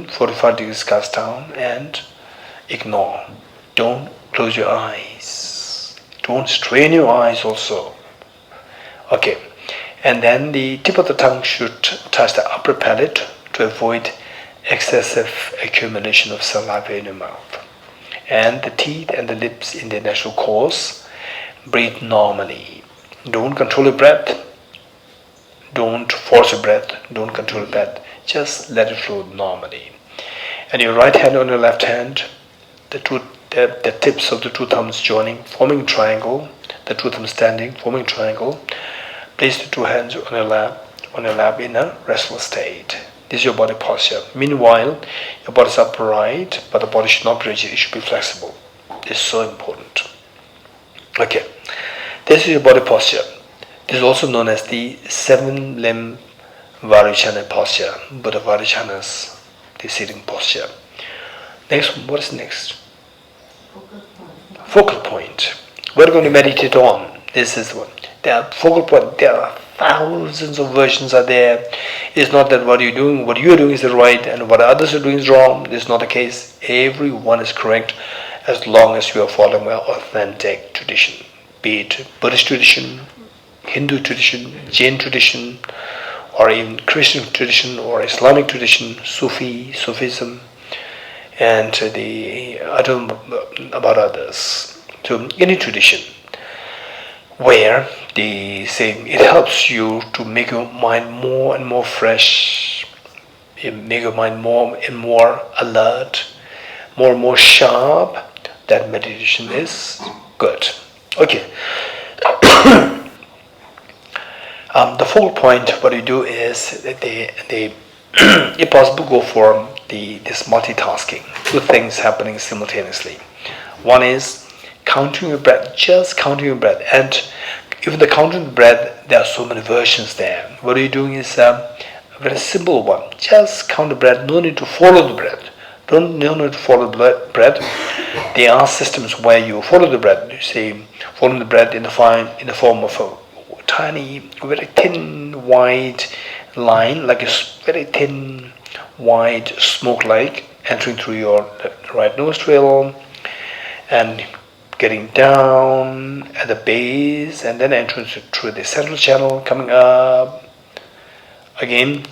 45 degrees cast down, and ignore. Don't close your eyes. Don't strain your eyes also. Okay. And then the tip of the tongue should touch the upper palate to avoid excessive accumulation of saliva in your mouth. And the teeth and the lips in their natural course. Breathe normally. Don't control your breath. Don't force your breath. Don't control your breath. Just let it flow normally. And your right hand on your left hand, the tips of the two thumbs joining, forming a triangle. The two thumbs standing, forming a triangle. Place the two hands on your lap in a restful state. This is your body posture. Meanwhile, your body is upright, but the body should not be rigid, it should be flexible. This is so important. Okay, this is your body posture. This is also known as the 7-limb Varicana posture, Buddha Varicanas, the sitting posture. Next, what is next? Focal point. What are we going to meditate on? This is one. There are focal point. There are thousands of versions are there. It's not that what you're doing is the right and what others are doing is wrong. This is not the case. Everyone is correct as long as you are following an authentic tradition. Be it Buddhist tradition, Hindu tradition, Jain tradition, or even Christian tradition or Islamic tradition, Sufism, and I don't know about others. So any tradition where they say it helps you to make your mind more and more fresh, make your mind more and more alert, more and more sharp, that meditation is good. Okay. The focal point, what you do is that they if possible, go for this multitasking, two things happening simultaneously. One is counting your breath, just counting your breath, and even the counting the breath, there are so many versions there. What you're doing is a very simple one. Just count the breath. No need to follow the breath. No need to follow the breath. There are systems where you follow the breath. You say following the breath in the form of a tiny, very thin, wide line, like a very thin, wide smoke like entering through your right nostril and getting down at the base and then entering through the central channel, coming up again,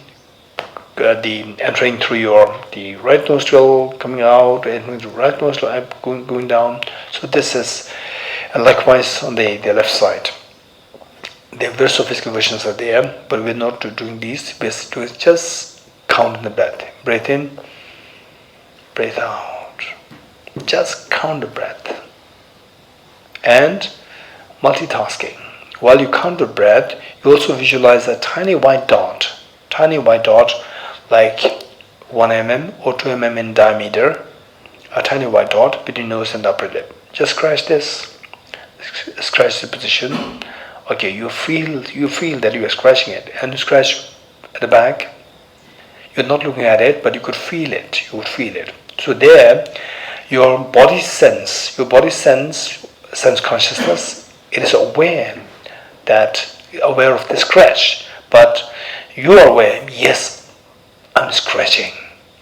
the entering through the right nostril, coming out, entering through the right nostril, going down. So this is, and likewise on the left side. The very sophisticated versions are there, but we're not doing these. We're doing just counting the breath. Breathe in, breathe out. Just count the breath. And multitasking. While you count the breath, you also visualize a tiny white dot like 1 mm or 2 mm in diameter, a tiny white dot between nose and upper lip. Just scratch this, scratch the position. Okay, you feel that you are scratching it, and you scratch at the back. You're not looking at it, but you could feel it. You would feel it. So there, your body sense consciousness, it is aware of the scratch, but you are aware. Yes, I'm scratching.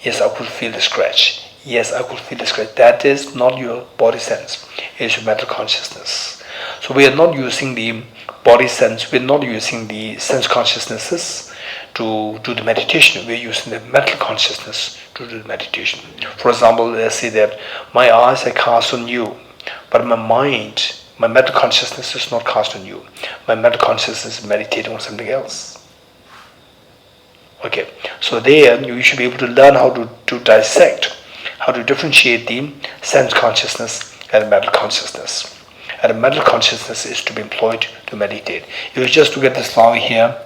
Yes, I could feel the scratch. Yes, I could feel the scratch. That is not your body sense. It is your mental consciousness. So we are not using the body sense, we're not using the sense consciousnesses to do the meditation. We're using the mental consciousness to do the meditation. For example, let's say that my eyes are cast on you, but my mind, my mental consciousness is not cast on you. My mental consciousness is meditating on something else. Okay, so there you should be able to learn how to dissect, how to differentiate the sense consciousness and mental consciousness. And the mental consciousness is to be employed to meditate. If you just look at this flower here,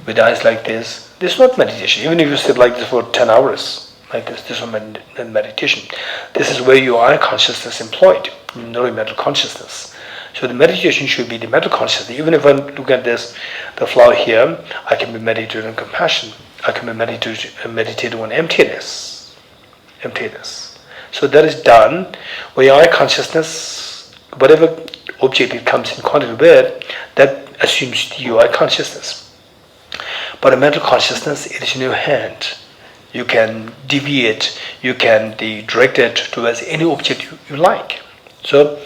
with eyes like this is not meditation. Even if you sit like this for 10 hours, like this is not meditation. This is where your eye consciousness is employed, not your mental consciousness. So the meditation should be the mental consciousness. Even if I look at this, the flower here, I can be meditating on compassion. I can be meditating on emptiness. So that is done where your eye consciousness, whatever object it comes in contact with, that assumes your eye consciousness. But a mental consciousness, it is in your hand. You can deviate, you can direct it towards any object you like. So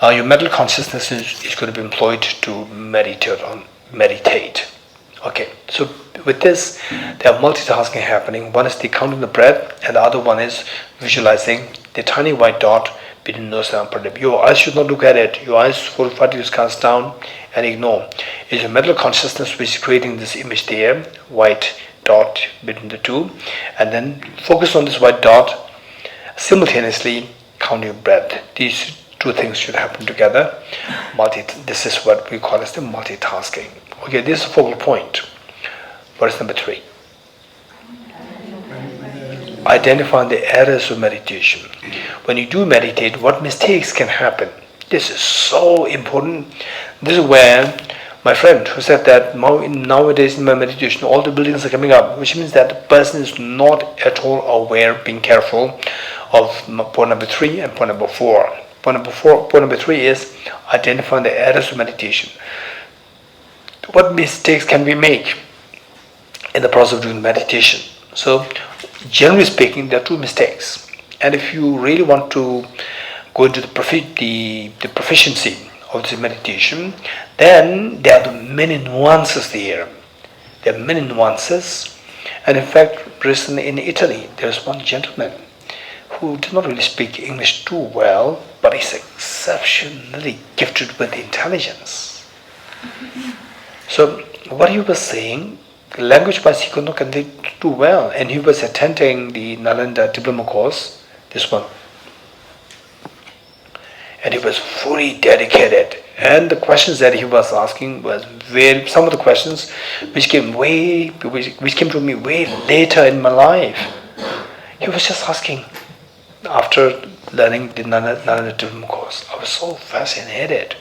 your mental consciousness is going to be employed to meditate. Okay, so with this, there are multitasking happening. One is the counting the breath, and the other one is visualizing the tiny white dot between nose and upper lip. Your eyes should not look at it. Your eyes full focus cast down and ignore. It's your mental consciousness which is creating this image there, white dot between the two, and then focus on this white dot, simultaneously count your breath. These two things should happen together. This is what we call as the multitasking. Okay, this is the focal point. What is number 3? Identifying the errors of meditation. When you do meditate, what mistakes can happen? This is so important. This is where my friend who said that nowadays in my meditation all the buildings are coming up, which means that the person is not at all aware, being careful of point number 3 and point number 4. Point number 3 is identifying the errors of meditation. What mistakes can we make in the process of doing meditation? So, generally speaking, there are 2 mistakes. And if you really want to go into the proficiency of this meditation, then there are many nuances there. There are many nuances. And in fact, recently in Italy, there is one gentleman who did not really speak English too well, but is exceptionally gifted with intelligence. So what he was saying, language-wise he could not convey too well, and he was attending the Nalanda diploma course, this one. And he was fully dedicated. And the questions that he was asking was some of the questions which came to me way later in my life. He was just asking after learning the Nalanda diploma course. I was so fascinated.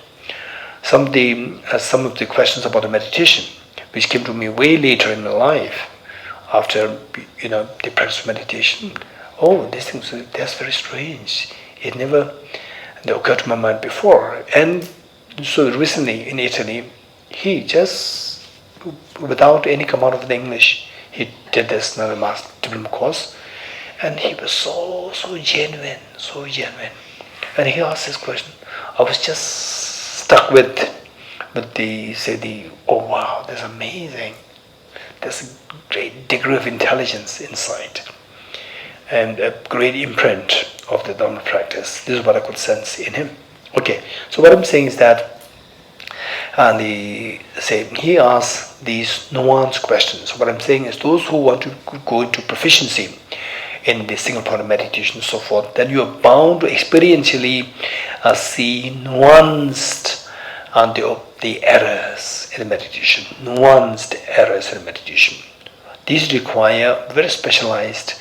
Some of the questions about the meditation, which came to me way later in my life, after the practice of meditation. Oh, these things, that's very strange. It never occurred to my mind before. And so recently in Italy, he just, without any command of the English, he did this Nalanda diploma course, and he was so genuine, so genuine. And he asked this question. I was just stuck with the oh wow, that's amazing. There's a great degree of intelligence inside and a great imprint of the Dharma practice. This is what I could sense in him. Okay, so what I'm saying is that he asks these nuanced questions. What I'm saying is those who want to go into proficiency in the single point of meditation and so forth, then you are bound to experientially see nuanced the errors in the meditation, nuanced errors in the meditation. These require very specialized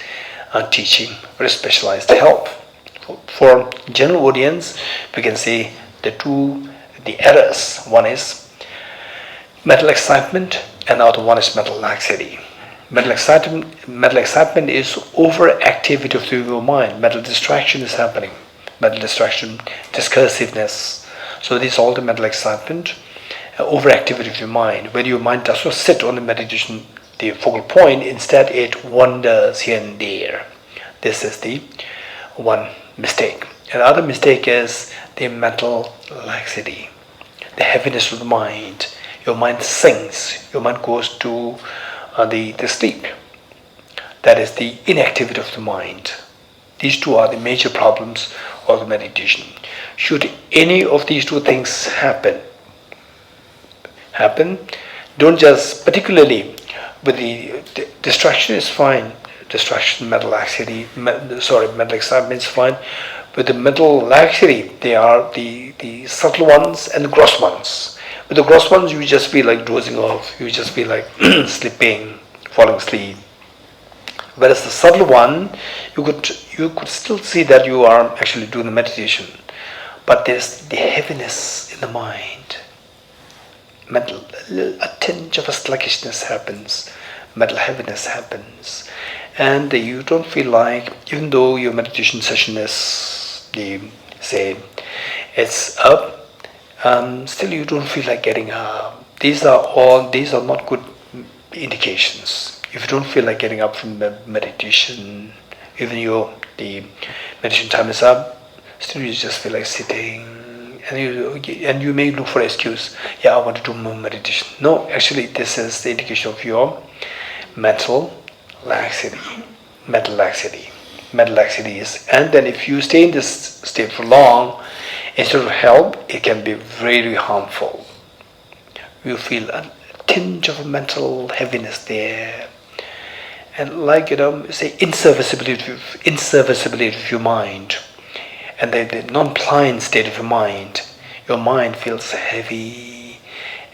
teaching, very specialized help. For general audience, we can say the errors. One is mental excitement, and the other one is mental laxity. Mental excitement is overactivity of your mind. Mental distraction is happening. Mental distraction, discursiveness. So this is all the mental excitement, overactivity of your mind. When your mind does not sit on the meditation, the focal point, instead it wanders here and there. This is the one mistake. Another mistake is the mental laxity, the heaviness of the mind. Your mind sinks. Your mind goes to the sleep. That is the inactivity of the mind. These 2 are the major problems of the meditation. Should any of these 2 things happen, don't just, particularly with the distraction is fine. Distraction, mental laxity, mental excitement is fine. With the mental laxity, they are the subtle ones and the gross ones. With the gross ones, you just feel like dozing off. You just feel like sleeping, falling asleep. Whereas the subtle one, you could still see that you are actually doing the meditation, but there's the heaviness in the mind. A tinge of a sluggishness happens. Mental heaviness happens, and you don't feel like, even though your meditation session is, it's up, still you don't feel like getting up. These are not good indications. If you don't feel like getting up from the meditation, even the meditation time is up, still you just feel like sitting and you may look for an excuse. Yeah, I want to do more meditation. No, actually, this is the indication of your mental laxity. Mental laxity. Mental laxity is, and then if you stay in this state for long, instead of help, it can be very harmful. You feel a tinge of mental heaviness there, and like say inserviceability of your mind, and the non-pliant state of your mind feels heavy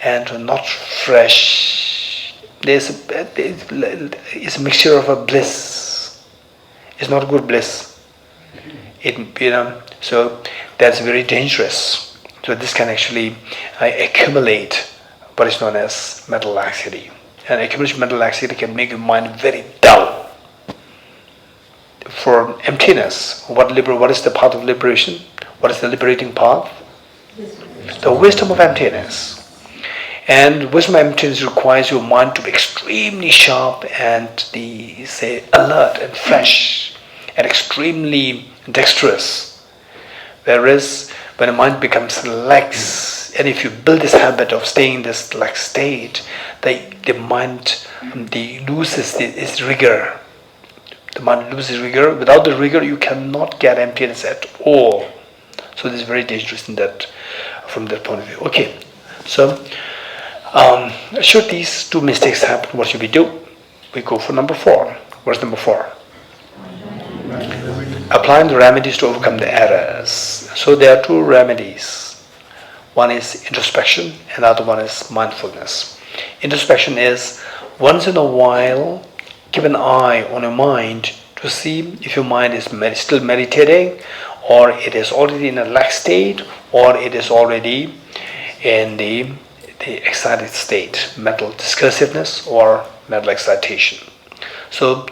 and not fresh. It's a mixture of a bliss. It's not good bliss. So that's very dangerous. So this can actually accumulate what is known as mental laxity. And accumulation of mental laxity can make your mind very dull. For emptiness, what is the path of liberation? What is the liberating path? The wisdom of emptiness. And wisdom of emptiness requires your mind to be extremely sharp and alert and fresh and extremely dexterous. Whereas when the mind becomes lax, and if you build this habit of staying in this lax state, the mind loses its rigor. The mind loses rigor. Without the rigor, you cannot get emptiness at all. So this is very dangerous from that point of view. Okay, so should these two mistakes happen, what should we do? We go for number 4. What is number 4? Applying the remedies to overcome the errors. So there are 2 remedies. One is introspection, and the other one is mindfulness. Introspection is once in a while keep an eye on your mind to see if your mind is still meditating, or it is already in a lax state, or it is already in the excited state, mental discursiveness or mental excitation. So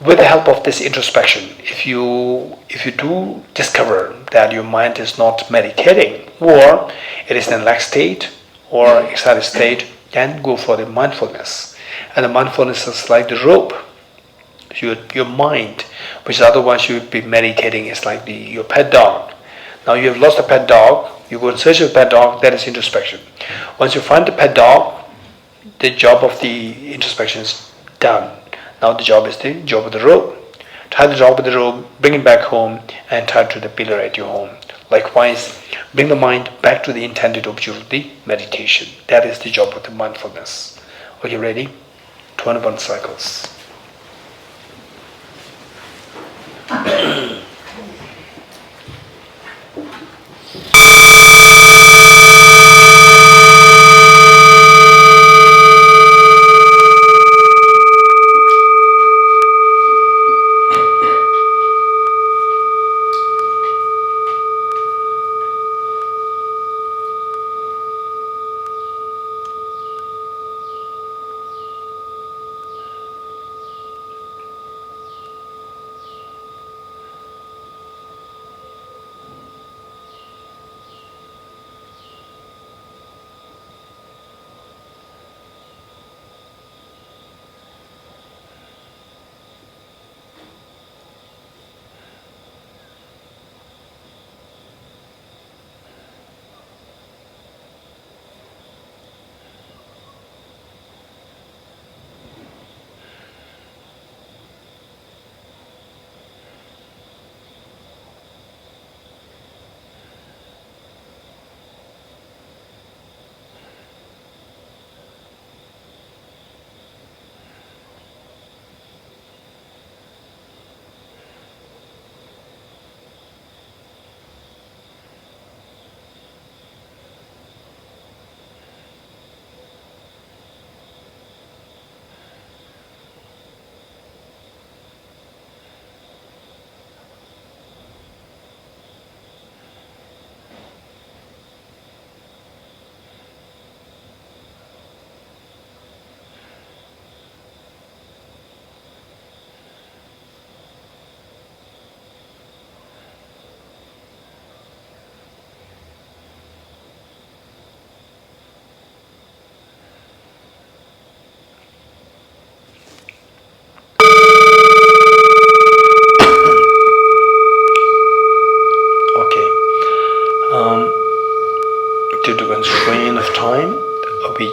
with the help of this introspection, if you do discover that your mind is not meditating, or it is in a lax state or excited state, then go for the mindfulness. And the mindfulness is like the rope. Your mind, which otherwise you would be meditating, is like your pet dog. Now you have lost a pet dog, you go in search of a pet dog, that is introspection. Once you find the pet dog, the job of the introspection is done. Now the job is the job of the rope. Tie the dog with the rope, bring it back home, and tie it to the pillar at your home. Likewise, bring the mind back to the intended object of the meditation. That is the job of the mindfulness. Okay, ready? 21 cycles.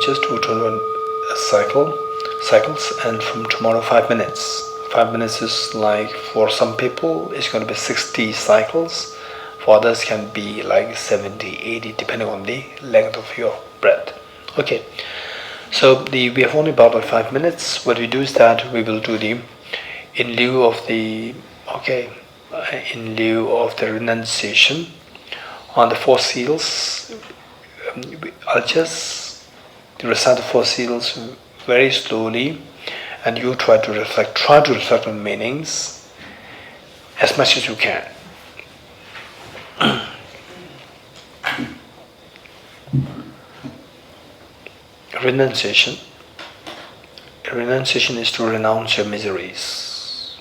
just do 21 cycles, and from tomorrow 5 minutes. 5 minutes is like, for some people it's going to be 60 cycles, for others can be like 70, 80, depending on the length of your breath. Okay, so we have only about 5 minutes. What we do is that we will do the, in lieu of the renunciation on the 4 seals, I'll just recite the 4 seals very slowly, and you try to reflect on meanings as much as you can. Renunciation. Renunciation is to renounce your miseries.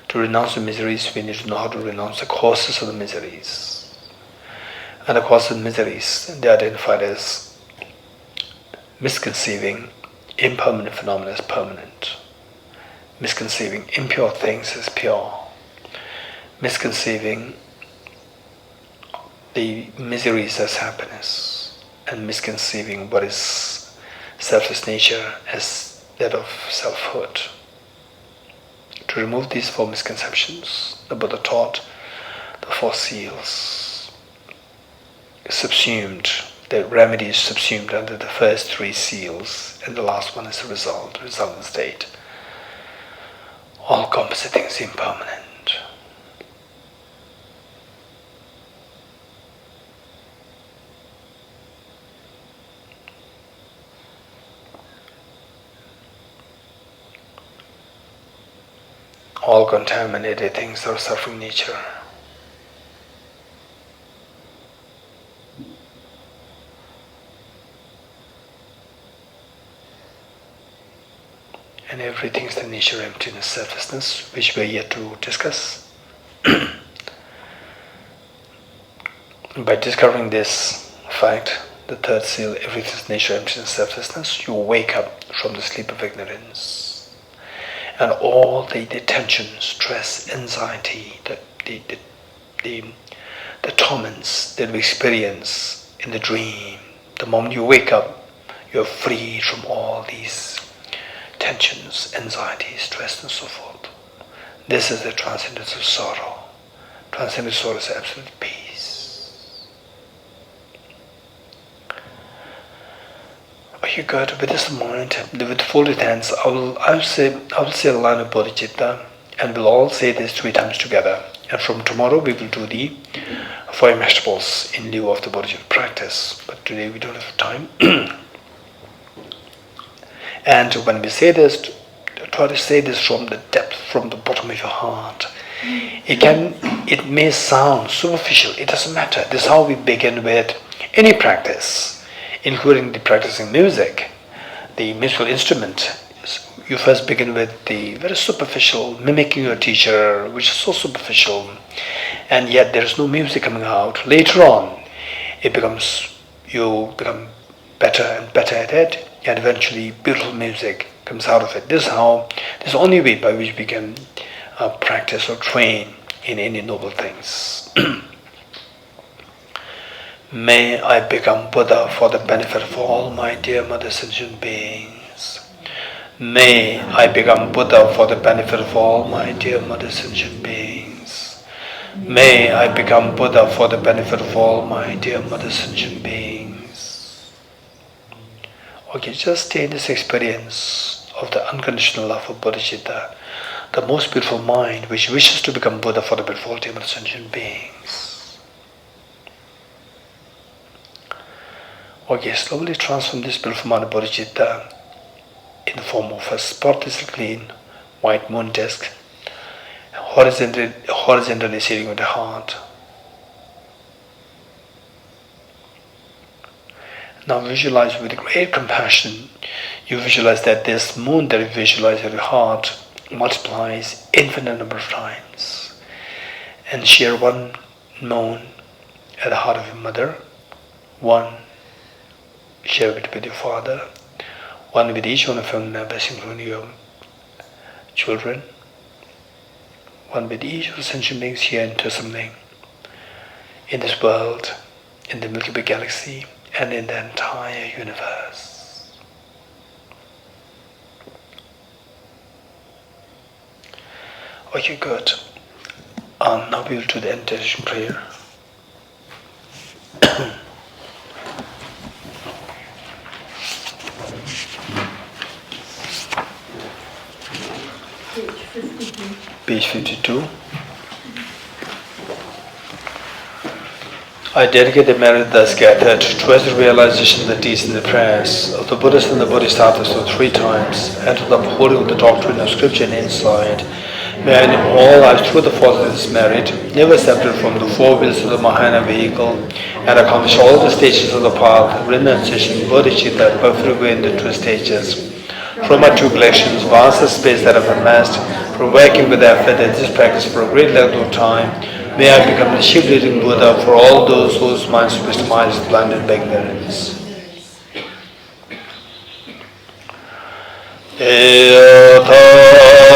To renounce the miseries, we need to know how to renounce the causes of the miseries. And the causes of the miseries, they are identified as misconceiving impermanent phenomena as permanent, misconceiving impure things as pure, misconceiving the miseries as happiness, and misconceiving what is selfless nature as that of selfhood. To remove these 4 misconceptions, the Buddha taught the 4 seals, subsumed. The remedy is subsumed under the first 3 seals, and the last one is the resultant state. All composite things impermanent. All contaminated things are suffering nature. And everything is the nature, emptiness, selflessness, which we are yet to discuss. By discovering this fact, the 3rd seal, everything is nature, emptiness, selflessness, you wake up from the sleep of ignorance. And all the tension, stress, anxiety, the torments that we experience in the dream, the moment you wake up, you're freed from all these tensions, anxiety, stress, and so forth. This is the transcendence of sorrow. Transcendence of sorrow is absolute peace. Are you good with this mind? With folded hands, I will say a line of Bodhicitta, and we'll all say this 3 times together. And from tomorrow we will do the 4 vegetables in lieu of the Bodhicitta practice. But today we don't have time. And when we say this, try to say this from the depth, from the bottom of your heart. It may sound superficial, it doesn't matter. This is how we begin with any practice, including the practicing music, the musical instrument. You first begin with the very superficial, mimicking your teacher, which is so superficial, and yet there is no music coming out. Later on, you become better and better at it, and eventually beautiful music comes out of it. This is the only way by which we can practice or train in any noble things. May I become Buddha for the benefit of all my dear mother sentient beings. May I become Buddha for the benefit of all my dear mother sentient beings. May I become Buddha for the benefit of all my dear mother sentient beings. Okay, just stay in this experience of the unconditional love of Bodhicitta, the most beautiful mind which wishes to become Buddha for the benefit of all dear mother sentient beings. Okay, slowly transform this beautiful mind of Bodhicitta in the form of a spotlessly clean white moon disk, horizontally sitting with the heart. Now visualize with great compassion. You visualize that this moon that you visualize in your heart multiplies infinite number of times, and share one moon at the heart of your mother, one share it with your father, one with each one of your members, including your children, one with each of the sentient beings here in Thosamling, in this world, in the Milky Way galaxy, and in the entire universe. Okay, good. Now we will do the intention prayer. Page 52. I dedicate the merit thus gathered towards the realization of the deeds and the prayers of the Buddhas and the Bodhisattvas for 3 times, and to the upholding of the doctrine of scripture and insight. May I in all lives, through the force of this merit, never separate from the 4 wheels of the Mahayana vehicle, and accomplish all the stages of the path, renunciation, bodhicitta, perfectly in the 2 stages. From my tribulations, vast the space that I've amassed, from working with effort at this practice for a great length of time, may I become the sheep-leading Buddha for all those whose minds is blinded by ignorance. Yata